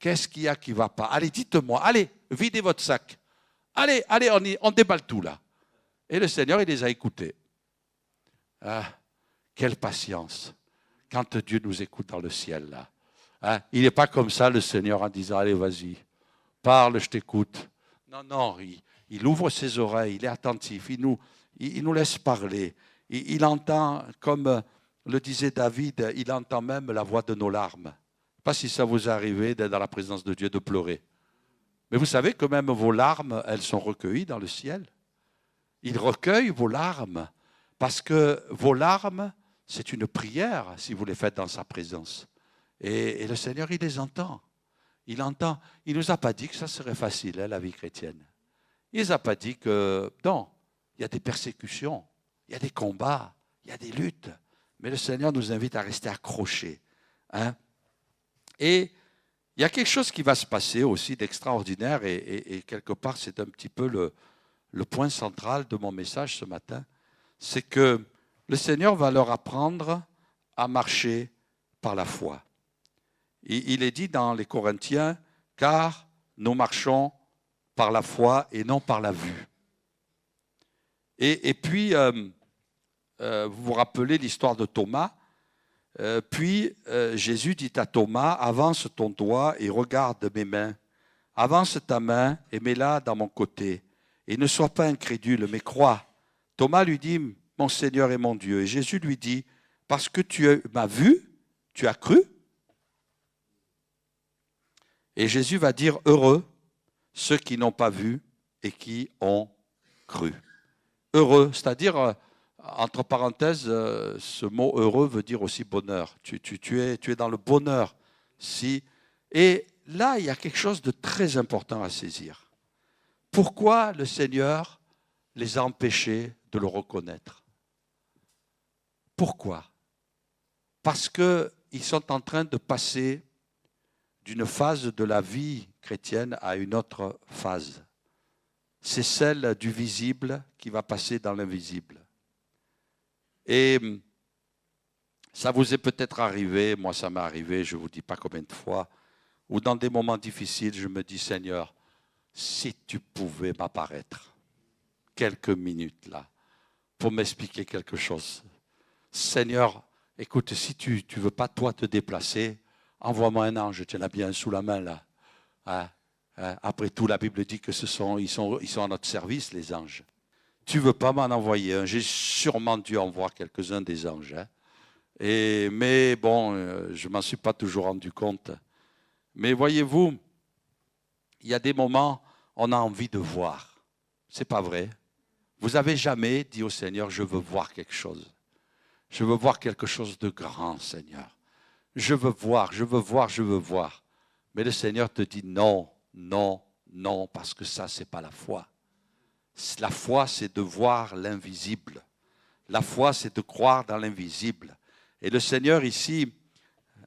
Qu'est-ce qu'il y a qui ne va pas? Allez, dites-moi, allez, videz votre sac. Allez, on déballe tout là. Et le Seigneur, il les a écoutés. Ah, quelle patience quand Dieu nous écoute dans le ciel là. Ah, il n'est pas comme ça, le Seigneur, en disant, allez, vas-y, parle, je t'écoute. Non, non, il ouvre ses oreilles, il est attentif, il nous laisse parler. Il entend, comme le disait David, il entend même la voix de nos larmes. Je ne sais pas si ça vous est arrivé d'être dans la présence de Dieu, de pleurer. Mais vous savez que même vos larmes, elles sont recueillies dans le ciel. Il recueille vos larmes, parce que vos larmes, c'est une prière si vous les faites dans sa présence. Et le Seigneur, il les entend. Il entend. Il ne nous a pas dit que ça serait facile, hein, la vie chrétienne. Il ne nous a pas dit que, non, il y a des persécutions, il y a des combats, il y a des luttes. Mais le Seigneur nous invite à rester accrochés. Hein. Et il y a quelque chose qui va se passer aussi d'extraordinaire, et quelque part, c'est un petit peu le point central de mon message ce matin. C'est que le Seigneur va leur apprendre à marcher par la foi. Il est dit dans les Corinthiens, car nous marchons par la foi et non par la vue. Et puis, vous vous rappelez l'histoire de Thomas. Puis Jésus dit à Thomas, avance ton doigt et regarde mes mains. Avance ta main et mets-la dans mon côté. Et ne sois pas incrédule, mais crois. Thomas lui dit, mon Seigneur et mon Dieu. Et Jésus lui dit, parce que tu m'as vu, tu as cru. Et Jésus va dire, heureux ceux qui n'ont pas vu et qui ont cru. Heureux, c'est-à-dire, entre parenthèses, ce mot heureux veut dire aussi bonheur. Tu es dans le bonheur. Et là, il y a quelque chose de très important à saisir. Pourquoi le Seigneur les a empêchés de le reconnaître? Pourquoi? Parce qu'ils sont en train de passer d'une phase de la vie chrétienne à une autre phase. C'est celle du visible qui va passer dans l'invisible. Et ça vous est peut-être arrivé, moi ça m'est arrivé, je ne vous dis pas combien de fois, où dans des moments difficiles, je me dis, Seigneur, si tu pouvais m'apparaître quelques minutes là, pour m'expliquer quelque chose. Seigneur, écoute, si tu ne veux pas toi te déplacer, envoie-moi un ange, tiens la bien sous la main là. Hein? Après tout, la Bible dit que ils sont à notre service, les anges. Tu ne veux pas m'en envoyer un, j'ai sûrement dû en voir quelques-uns des anges. Hein? Mais bon, je ne m'en suis pas toujours rendu compte. Mais voyez-vous, il y a des moments, on a envie de voir. Ce n'est pas vrai. Vous n'avez jamais dit au Seigneur, je veux voir quelque chose. Je veux voir quelque chose de grand, Seigneur. Je veux voir, je veux voir, je veux voir. Mais le Seigneur te dit non, non, non, parce que ça, ce n'est pas la foi. La foi, c'est de voir l'invisible. La foi, c'est de croire dans l'invisible. Et le Seigneur, ici,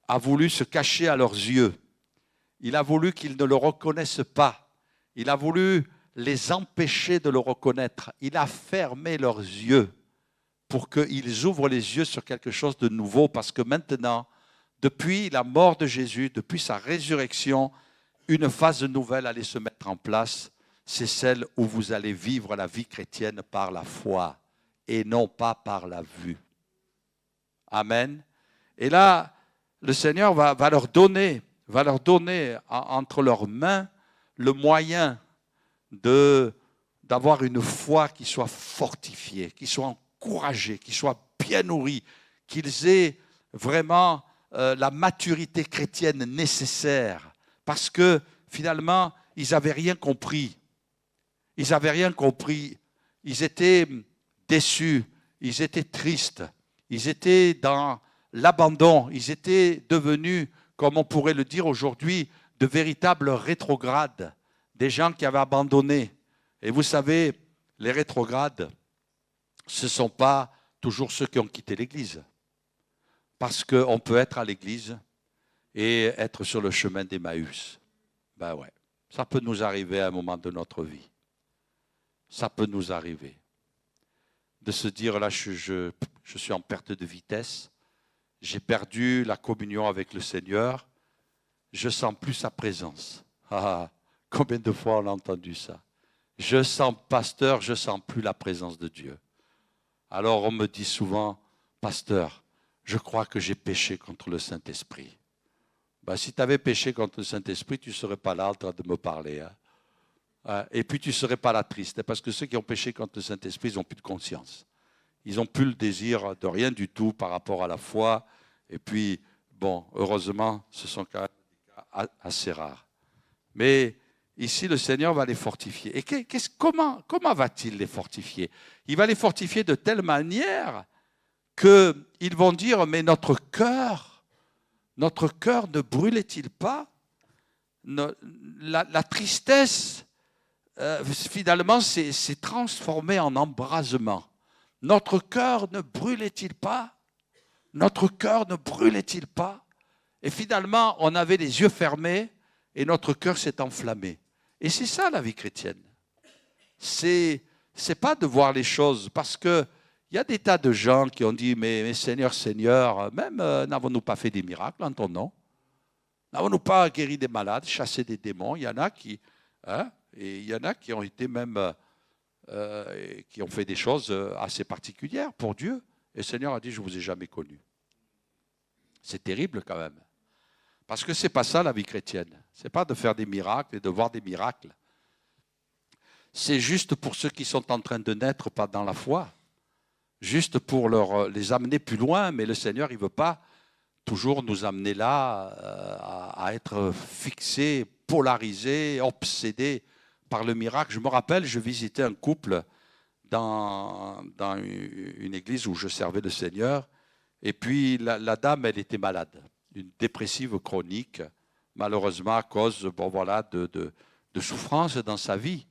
a voulu se cacher à leurs yeux. Il a voulu qu'ils ne le reconnaissent pas. Il a voulu les empêcher de le reconnaître. Il a fermé leurs yeux pour qu'ils ouvrent les yeux sur quelque chose de nouveau. Parce que maintenant, depuis la mort de Jésus, depuis sa résurrection, une phase nouvelle allait se mettre en place. C'est celle où vous allez vivre la vie chrétienne par la foi et non pas par la vue. Amen. Et là, le Seigneur va leur donner entre leurs mains le moyen d'avoir une foi qui soit fortifiée, qui soit encouragée, qui soit bien nourrie, qu'ils aient vraiment la maturité chrétienne nécessaire. Parce que finalement, ils n'avaient rien compris. Ils n'avaient rien compris. Ils étaient déçus, ils étaient tristes, ils étaient dans l'abandon, ils étaient devenus, comme on pourrait le dire aujourd'hui, de véritables rétrogrades, des gens qui avaient abandonné. Et vous savez, les rétrogrades, ce ne sont pas toujours ceux qui ont quitté l'Église. Parce qu'on peut être à l'Église et être sur le chemin d'Emmaüs. Ben ouais, ça peut nous arriver à un moment de notre vie. Ça peut nous arriver. De se dire, là, je suis en perte de vitesse, j'ai perdu la communion avec le Seigneur, je ne sens plus sa présence. Ah, combien de fois on a entendu ça? Je sens, pasteur, je ne sens plus la présence de Dieu. Alors on me dit souvent, pasteur, je crois que j'ai péché contre le Saint-Esprit. Ben, si tu avais péché contre le Saint-Esprit, tu ne serais pas là en train de me parler. Hein? Et puis tu ne serais pas là triste. Parce que ceux qui ont péché contre le Saint-Esprit, ils n'ont plus de conscience. Ils n'ont plus le désir de rien du tout par rapport à la foi. Et puis, bon, heureusement, ce sont quand même des cas assez rares. Mais ici, le Seigneur va les fortifier. Et comment va-t-il les fortifier? Il va les fortifier de telle manière qu'ils vont dire, mais notre cœur ne brûlait-il pas? La tristesse, finalement, s'est transformée en embrasement. Notre cœur ne brûlait-il pas? Notre cœur ne brûlait-il pas? Et finalement, on avait les yeux fermés et notre cœur s'est enflammé. Et c'est ça la vie chrétienne. C'est pas de voir les choses, parce que il y a des tas de gens qui ont dit, mais Seigneur, Seigneur, même n'avons-nous pas fait des miracles en ton nom? N'avons-nous pas guéri des malades, chassé des démons? Il y en a qui, et il y en a qui ont été même, qui ont fait des choses assez particulières pour Dieu. Et le Seigneur a dit, je ne vous ai jamais connu. C'est terrible quand même. Parce que ce n'est pas ça la vie chrétienne. Ce n'est pas de faire des miracles et de voir des miracles. C'est juste pour ceux qui sont en train de naître pas dans la foi. Juste pour les amener plus loin. Mais le Seigneur, il ne veut pas toujours nous amener là à être fixés, polarisés, obsédés par le miracle. Je me rappelle, je visitais un couple dans une église où je servais le Seigneur. Et puis la dame, elle était malade, une dépressive chronique, malheureusement à cause de souffrances dans sa vie.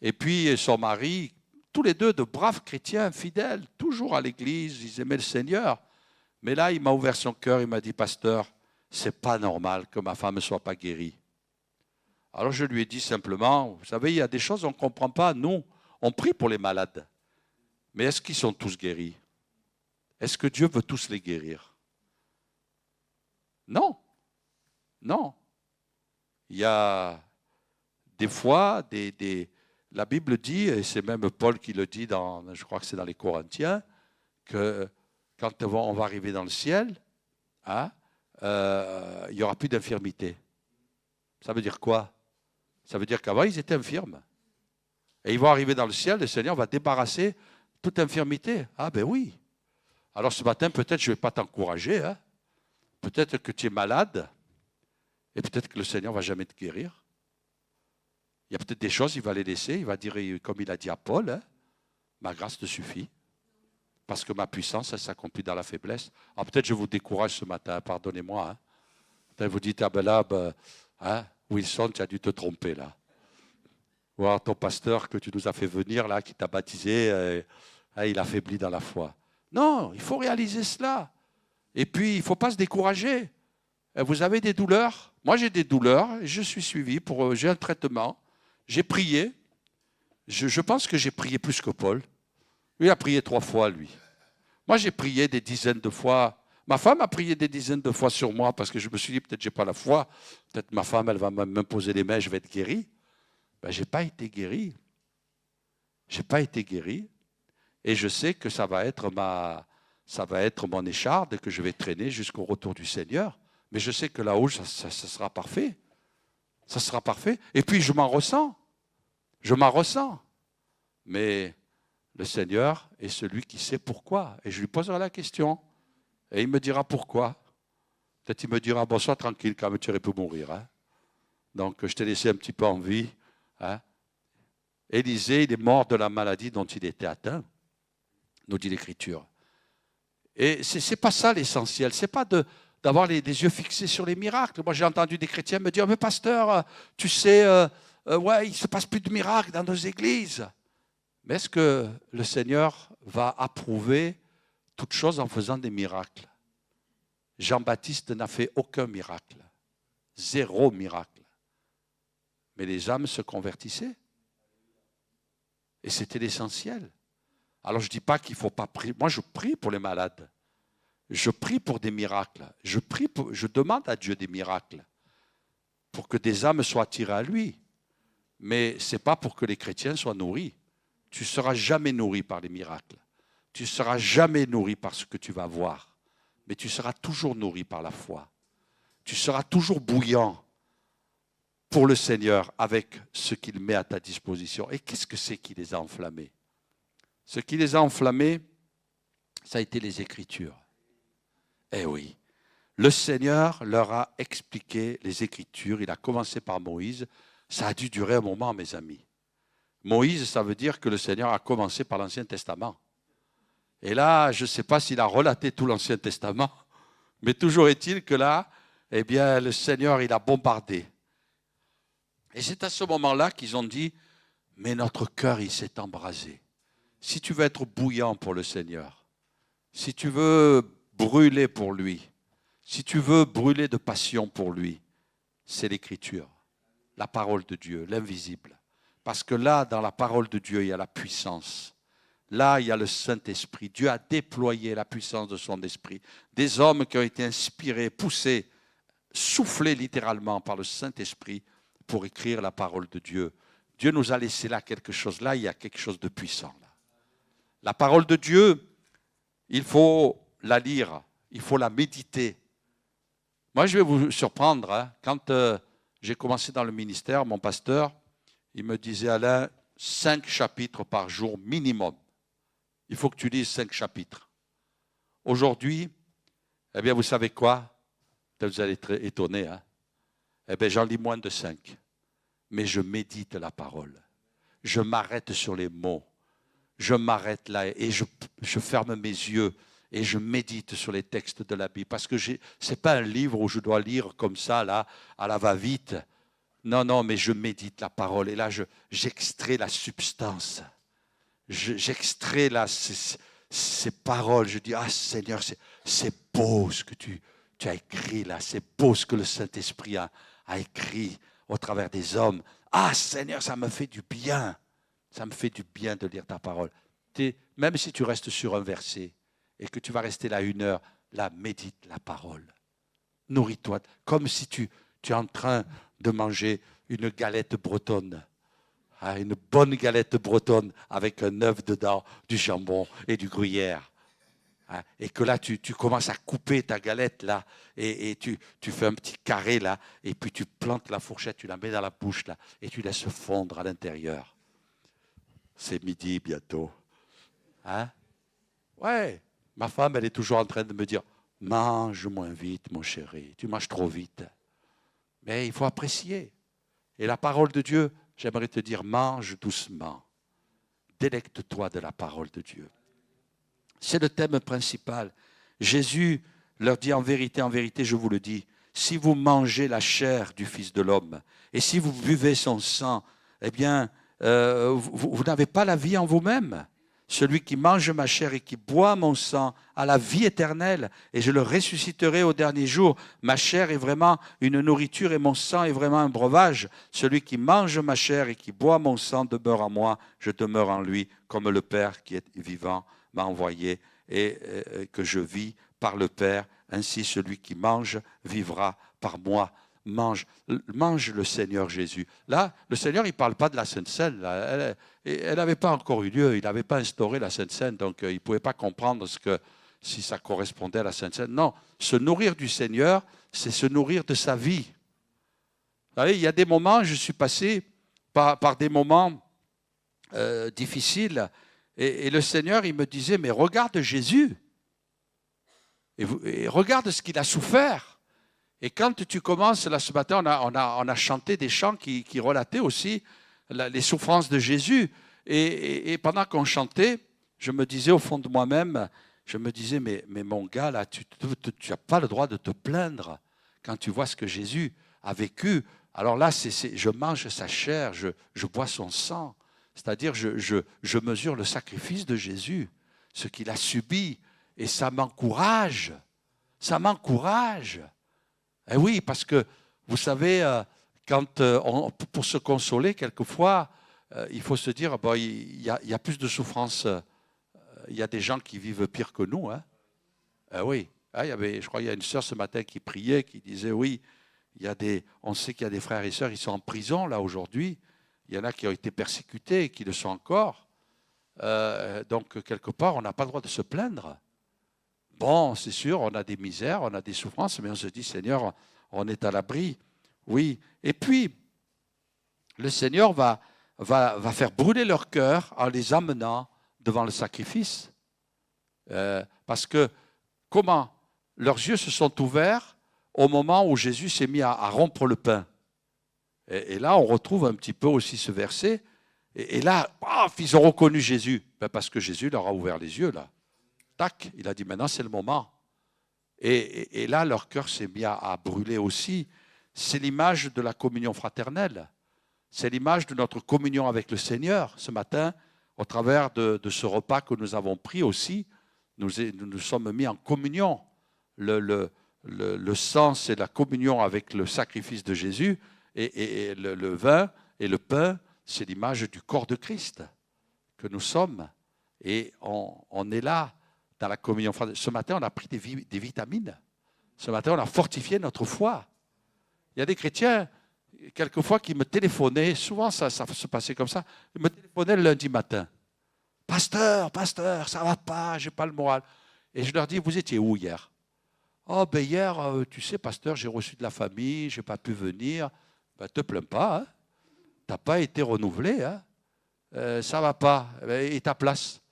Et puis son mari, tous les deux de braves chrétiens, fidèles, toujours à l'église, ils aimaient le Seigneur. Mais là, il m'a ouvert son cœur, il m'a dit, pasteur, c'est pas normal que ma femme ne soit pas guérie. Alors je lui ai dit simplement, vous savez, il y a des choses qu'on ne comprend pas. Nous, on prie pour les malades. Mais est-ce qu'ils sont tous guéris? Est-ce que Dieu veut tous les guérir? Non. Non. Il y a des fois, la Bible dit, et c'est même Paul qui le dit, je crois que c'est dans les Corinthiens, que quand on va arriver dans le ciel, il n'y aura plus d'infirmité. Ça veut dire quoi? Ça veut dire qu'avant, ils étaient infirmes. Et ils vont arriver dans le ciel, le Seigneur va débarrasser toute infirmité. Ah ben oui. Alors ce matin, peut-être je ne vais pas t'encourager. Peut-être que tu es malade. Et peut-être que le Seigneur ne va jamais te guérir. Il y a peut-être des choses, il va les laisser. Il va dire, comme il a dit à Paul, ma grâce te suffit. Parce que ma puissance, elle s'accomplit dans la faiblesse. Alors peut-être je vous décourage ce matin, pardonnez-moi. Peut-être vous dites, ah ben là, Wilson, tu as dû te tromper là. Ou alors ton pasteur que tu nous as fait venir là, qui t'a baptisé, il a faibli dans la foi. Non, il faut réaliser cela. Et puis, il ne faut pas se décourager. Vous avez des douleurs? Moi, j'ai des douleurs. Je suis suivi, j'ai un traitement. J'ai prié. Je pense que j'ai prié plus que Paul. Lui, il a prié 3 fois, lui. Moi, j'ai prié des dizaines de fois. Ma femme a prié des dizaines de fois sur moi parce que je me suis dit, peut-être je n'ai pas la foi. Peut-être ma femme, elle va m'imposer les mains, je vais être guéri. Ben, je n'ai pas été guéri. Je n'ai pas été guéri. Et je sais que ça va être mon écharde que je vais traîner jusqu'au retour du Seigneur. Mais je sais que là-haut, ça sera parfait. Ça sera parfait. Et puis, je m'en ressens. Je m'en ressens. Mais le Seigneur est celui qui sait pourquoi. Et je lui poserai la question. Et il me dira pourquoi. Peut-être il me dira, bon, sois tranquille, quand même, tu aurais pu mourir. Donc, je t'ai laissé un petit peu en vie. Élisée, il est mort de la maladie dont il était atteint, nous dit l'Écriture. Et ce n'est pas ça l'essentiel. Ce n'est pas d'avoir les yeux fixés sur les miracles. Moi, j'ai entendu des chrétiens me dire, mais pasteur, tu sais, il ne se passe plus de miracles dans nos églises. Mais est-ce que le Seigneur va approuver toute chose en faisant des miracles? Jean-Baptiste n'a fait aucun miracle. 0 miracle. Mais les âmes se convertissaient. Et c'était l'essentiel. Alors je ne dis pas qu'il ne faut pas prier. Moi, je prie pour les malades. Je prie pour des miracles. Je demande à Dieu des miracles pour que des âmes soient attirées à lui. Mais ce n'est pas pour que les chrétiens soient nourris. Tu ne seras jamais nourri par les miracles. Tu ne seras jamais nourri par ce que tu vas voir. Mais tu seras toujours nourri par la foi. Tu seras toujours bouillant. pour le Seigneur avec ce qu'il met à ta disposition. Et qu'est-ce que c'est qui les a enflammés? Ce qui les a enflammés, ça a été les Écritures. Eh oui, le Seigneur leur a expliqué les Écritures. Il a commencé par Moïse. Ça a dû durer un moment, mes amis. Moïse, ça veut dire que le Seigneur a commencé par l'Ancien Testament. Et là, je ne sais pas s'il a relaté tout l'Ancien Testament, mais toujours est-il que là, eh bien, le Seigneur, il a bombardé. Et c'est à ce moment-là qu'ils ont dit, mais notre cœur, il s'est embrasé. Si tu veux être bouillant pour le Seigneur, si tu veux brûler pour lui, si tu veux brûler de passion pour lui, c'est l'Écriture, la parole de Dieu, l'invisible. Parce que là, dans la parole de Dieu, il y a la puissance. Là, il y a le Saint-Esprit. Dieu a déployé la puissance de son esprit. Des hommes qui ont été inspirés, poussés, soufflés littéralement par le Saint-Esprit pour écrire la parole de Dieu. Dieu nous a laissé là quelque chose. Là, il y a quelque chose de puissant. Là. La parole de Dieu, il faut la lire, il faut la méditer. Moi, je vais vous surprendre. Hein. Quand j'ai commencé dans le ministère, mon pasteur, il me disait, Alain, 5 chapitres par jour minimum. Il faut que tu lises 5 chapitres. Aujourd'hui, eh bien, vous savez quoi? Vous allez être étonnés. Hein? Eh bien, j'en lis moins de 5. Mais je médite la parole. Je m'arrête sur les mots. Je m'arrête là et je ferme mes yeux et je médite sur les textes de la Bible. Parce que ce n'est pas un livre où je dois lire comme ça, là, à la va-vite. Non, non, mais je médite la parole. Et là, j'extrais la substance. J'extrais là ces paroles. Je dis, ah Seigneur, c'est beau ce que tu as écrit là. C'est beau ce que le Saint-Esprit a écrit au travers des hommes. Ah Seigneur, ça me fait du bien. Ça me fait du bien de lire ta parole. Même si tu restes sur un verset et que tu vas rester là 1 heure, là, médite la parole. Nourris-toi, comme si tu es en train de manger une galette bretonne. Une bonne galette bretonne avec un œuf dedans, du jambon et du gruyère. Et que là, tu commences à couper ta galette là, et tu fais un petit carré là, et puis tu plantes la fourchette, tu la mets dans la bouche là, et tu laisses fondre à l'intérieur. C'est midi bientôt. Hein? Ouais, ma femme, elle est toujours en train de me dire, mange moins vite, mon chéri, tu manges trop vite. Mais il faut apprécier. Et la parole de Dieu, j'aimerais te dire, mange doucement. Délecte-toi de la parole de Dieu. C'est le thème principal. Jésus leur dit en vérité, je vous le dis, si vous mangez la chair du Fils de l'homme et si vous buvez son sang, eh bien, vous n'avez pas la vie en vous-même. Celui qui mange ma chair et qui boit mon sang a la vie éternelle et je le ressusciterai au dernier jour. Ma chair est vraiment une nourriture et mon sang est vraiment un breuvage. Celui qui mange ma chair et qui boit mon sang demeure en moi, je demeure en lui, comme le Père qui est vivant m'a envoyé et que je vis par le Père. Ainsi, celui qui mange vivra par moi. Mange le Seigneur Jésus. Là, le Seigneur, il ne parle pas de la Sainte Seine. Là. Elle n'avait pas encore eu lieu. Il n'avait pas instauré la Sainte Seine, donc il ne pouvait pas comprendre si ça correspondait à la Sainte Seine. Non, se nourrir du Seigneur, c'est se nourrir de sa vie. Vous savez, il y a des moments, je suis passé par des moments difficiles, et le Seigneur, il me disait, mais regarde Jésus, et regarde ce qu'il a souffert. Et quand tu commences, là ce matin, on a chanté des chants qui relataient aussi les souffrances de Jésus. Et pendant qu'on chantait, je me disais au fond de moi-même, mais mon gars, là, tu n'as pas le droit de te plaindre quand tu vois ce que Jésus a vécu. Alors là, je mange sa chair, je bois son sang. C'est-à-dire, je mesure le sacrifice de Jésus, ce qu'il a subi. Et ça m'encourage. Ça m'encourage. Eh oui, parce que, vous savez, pour se consoler, quelquefois, il faut se dire, bon, il y a plus de souffrance. Il y a des gens qui vivent pire que nous. Hein. Eh oui. Je crois qu'il y a une sœur ce matin qui priait, qui disait, oui, on sait qu'il y a des frères et sœurs, ils sont en prison, là, aujourd'hui. Il y en a qui ont été persécutés et qui le sont encore. Donc, quelque part, on n'a pas le droit de se plaindre. Bon, c'est sûr, on a des misères, on a des souffrances, mais on se dit, Seigneur, on est à l'abri. Oui. Et puis, le Seigneur va faire brûler leur cœur en les amenant devant le sacrifice. Parce que comment leurs yeux se sont ouverts au moment où Jésus s'est mis à rompre le pain. Et là, on retrouve un petit peu aussi ce verset. Et là, paf, ils ont reconnu Jésus. Parce que Jésus leur a ouvert les yeux, là. Tac, il a dit, maintenant, c'est le moment. Et là, leur cœur s'est mis à brûler aussi. C'est l'image de la communion fraternelle. C'est l'image de notre communion avec le Seigneur. Ce matin, au travers de ce repas que nous avons pris aussi, nous nous sommes mis en communion. Le sang, c'est la communion avec le sacrifice de Jésus. Et le vin et le pain, c'est l'image du corps de Christ que nous sommes. Et on est là dans la communion. Ce matin, on a pris des vitamines. Ce matin, on a fortifié notre foi. Il y a des chrétiens, quelquefois, qui me téléphonaient. Souvent, ça se passait comme ça. Ils me téléphonaient le lundi matin. Pasteur, ça ne va pas, je n'ai pas le moral. Et je leur dis, vous étiez où hier? Oh, ben hier, tu sais, pasteur, j'ai reçu de la famille, je n'ai pas pu venir. Ben, te plains pas, hein. Tu n'as pas été renouvelé. Hein. Ça ne va pas. Et ta place?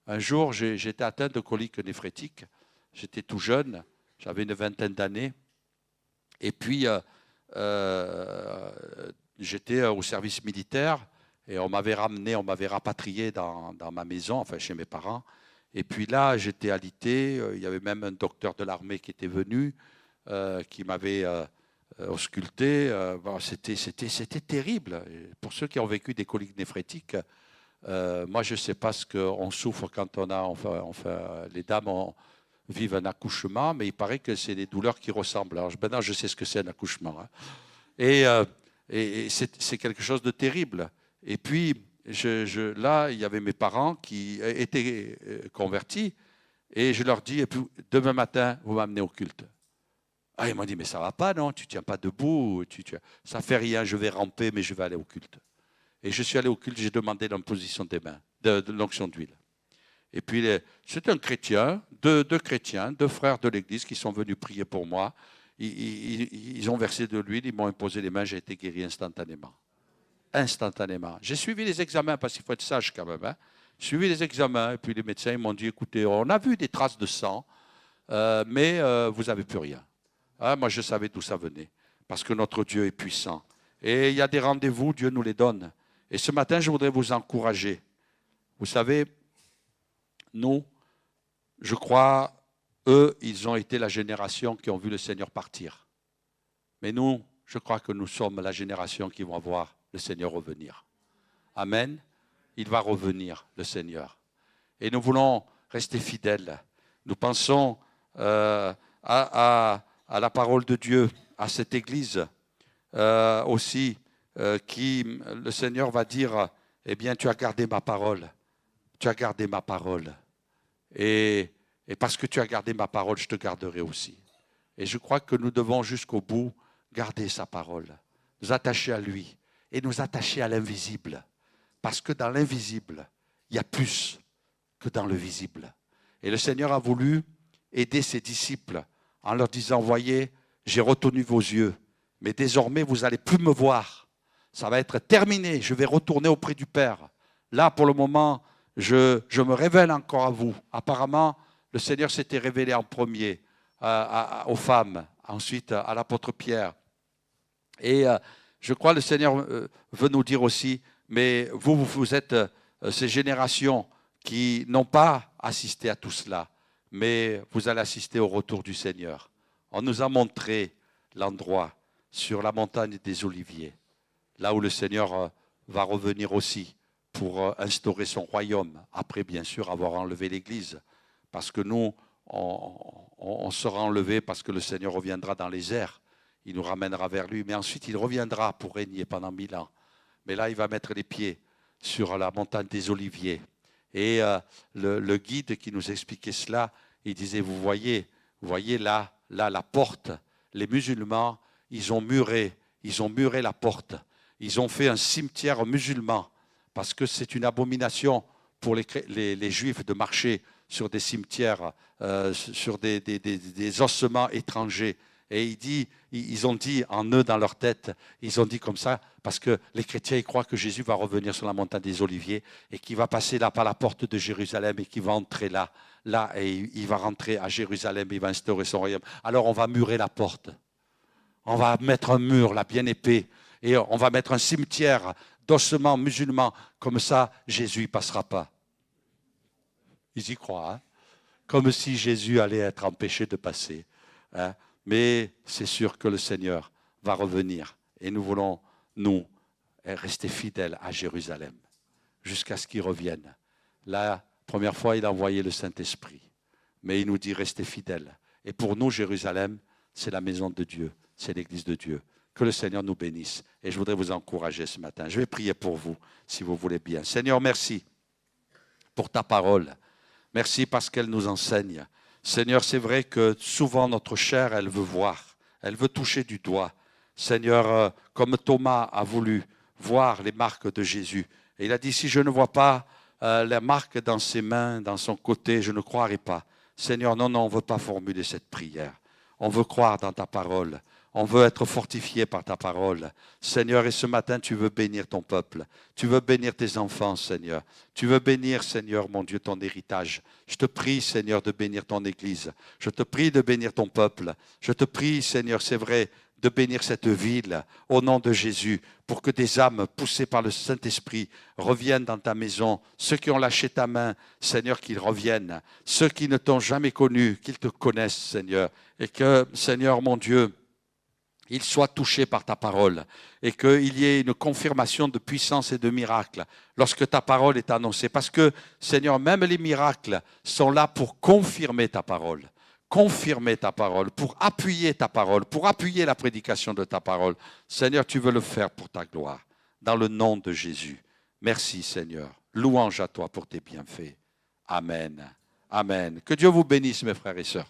Un jour, j'étais atteint de colique néphrétique. J'étais tout jeune, j'avais une vingtaine d'années. Et puis, j'étais au service militaire et on m'avait rapatrié dans ma maison, enfin chez mes parents. Et puis là, j'étais alité. Il y avait même un docteur de l'armée qui était venu, qui m'avait ausculté. Bon, c'était terrible. Et pour ceux qui ont vécu des coliques néphrétiques, moi, je ne sais pas ce qu'on souffre quand les dames vivent un accouchement, mais il paraît que c'est des douleurs qui ressemblent. Alors maintenant, je sais ce que c'est un accouchement. Hein. Et c'est quelque chose de terrible. Et puis, là, il y avait mes parents qui étaient convertis, et je leur dis, et puis, demain matin, vous m'amenez au culte. Ah, ils m'ont dit, mais ça ne va pas, non, tu ne tiens pas debout, ça ne fait rien, je vais ramper, mais je vais aller au culte. Et je suis allé au culte, j'ai demandé l'imposition des mains, de l'onction d'huile. Et puis, c'est un chrétien, deux chrétiens, deux frères de l'église qui sont venus prier pour moi. Ils ont versé de l'huile, ils m'ont imposé les mains, j'ai été guéri instantanément. Instantanément. J'ai suivi les examens, parce qu'il faut être sage quand même. Hein. J'ai suivi les examens, et puis les médecins m'ont dit, écoutez, on a vu des traces de sang, mais vous n'avez plus rien. Ah, moi, je savais d'où ça venait, parce que notre Dieu est puissant. Et il y a des rendez-vous, Dieu nous les donne. Et ce matin, je voudrais vous encourager. Vous savez, nous, je crois, eux, ils ont été la génération qui ont vu le Seigneur partir. Mais nous, je crois que nous sommes la génération qui va voir le Seigneur revenir. Amen. Il va revenir, le Seigneur. Et nous voulons rester fidèles. Nous pensons à la parole de Dieu, à cette Église aussi, qui le Seigneur va dire, eh bien, tu as gardé ma parole. Tu as gardé ma parole. Et parce que tu as gardé ma parole, je te garderai aussi. Et je crois que nous devons jusqu'au bout garder sa parole, nous attacher à lui et nous attacher à l'invisible. Parce que dans l'invisible, il y a plus que dans le visible. Et le Seigneur a voulu aider ses disciples en leur disant, voyez, j'ai retenu vos yeux, mais désormais, vous n'allez plus me voir. Ça va être terminé, je vais retourner auprès du Père. Là, pour le moment, je me révèle encore à vous. Apparemment, le Seigneur s'était révélé en premier aux femmes, ensuite à l'apôtre Pierre. Et je crois que le Seigneur veut nous dire aussi, mais vous êtes ces générations qui n'ont pas assisté à tout cela, mais vous allez assister au retour du Seigneur. On nous a montré l'endroit sur la montagne des Oliviers, là où le Seigneur va revenir aussi pour instaurer son royaume, après bien sûr avoir enlevé l'Église, parce que nous, on sera enlevés parce que le Seigneur reviendra dans les airs, il nous ramènera vers lui, mais ensuite il reviendra pour régner pendant 1000 ans. Mais là, il va mettre les pieds sur la montagne des Oliviers. Et le guide qui nous expliquait cela, il disait, vous voyez là la porte, les musulmans, ils ont muré la porte. Ils ont fait un cimetière musulman parce que c'est une abomination pour les Juifs de marcher sur des cimetières, sur des ossements étrangers. Et ils ont dit en eux, dans leur tête, ils ont dit comme ça, parce que les chrétiens, ils croient que Jésus va revenir sur la montagne des Oliviers et qu'il va passer là par la porte de Jérusalem et qu'il va entrer là, et il va rentrer à Jérusalem, il va instaurer son royaume. Alors on va murer la porte. On va mettre un mur là, bien épais, et on va mettre un cimetière d'ossements musulmans. Comme ça, Jésus ne passera pas. Ils y croient, hein? Comme si Jésus allait être empêché de passer. Hein? Mais c'est sûr que le Seigneur va revenir. Et nous voulons, nous, rester fidèles à Jérusalem jusqu'à ce qu'il revienne. La première fois, il a envoyé le Saint-Esprit. Mais il nous dit, restez fidèles. Et pour nous, Jérusalem, c'est la maison de Dieu. C'est l'église de Dieu. Que le Seigneur nous bénisse. Et je voudrais vous encourager ce matin. Je vais prier pour vous, si vous voulez bien. Seigneur, merci pour ta parole. Merci parce qu'elle nous enseigne. Seigneur, c'est vrai que souvent notre chair, elle veut voir. Elle veut toucher du doigt. Seigneur, comme Thomas a voulu voir les marques de Jésus. Et il a dit, si je ne vois pas les marques dans ses mains, dans son côté, je ne croirai pas. Seigneur, non, on ne veut pas formuler cette prière. On veut croire dans ta parole. On veut être fortifié par ta parole. Seigneur, et ce matin, tu veux bénir ton peuple. Tu veux bénir tes enfants, Seigneur. Tu veux bénir, Seigneur, mon Dieu, ton héritage. Je te prie, Seigneur, de bénir ton Église. Je te prie de bénir ton peuple. Je te prie, Seigneur, c'est vrai, de bénir cette ville au nom de Jésus, pour que des âmes poussées par le Saint-Esprit reviennent dans ta maison. Ceux qui ont lâché ta main, Seigneur, qu'ils reviennent. Ceux qui ne t'ont jamais connu, qu'ils te connaissent, Seigneur. Et que, Seigneur, mon Dieu, ils soient touchés par ta parole et qu'il y ait une confirmation de puissance et de miracles lorsque ta parole est annoncée. Parce que, Seigneur, même les miracles sont là pour confirmer ta parole. Confirmer ta parole, pour appuyer ta parole, pour appuyer la prédication de ta parole. Seigneur, tu veux le faire pour ta gloire, dans le nom de Jésus. Merci, Seigneur. Louange à toi pour tes bienfaits. Amen. Amen. Que Dieu vous bénisse, mes frères et sœurs.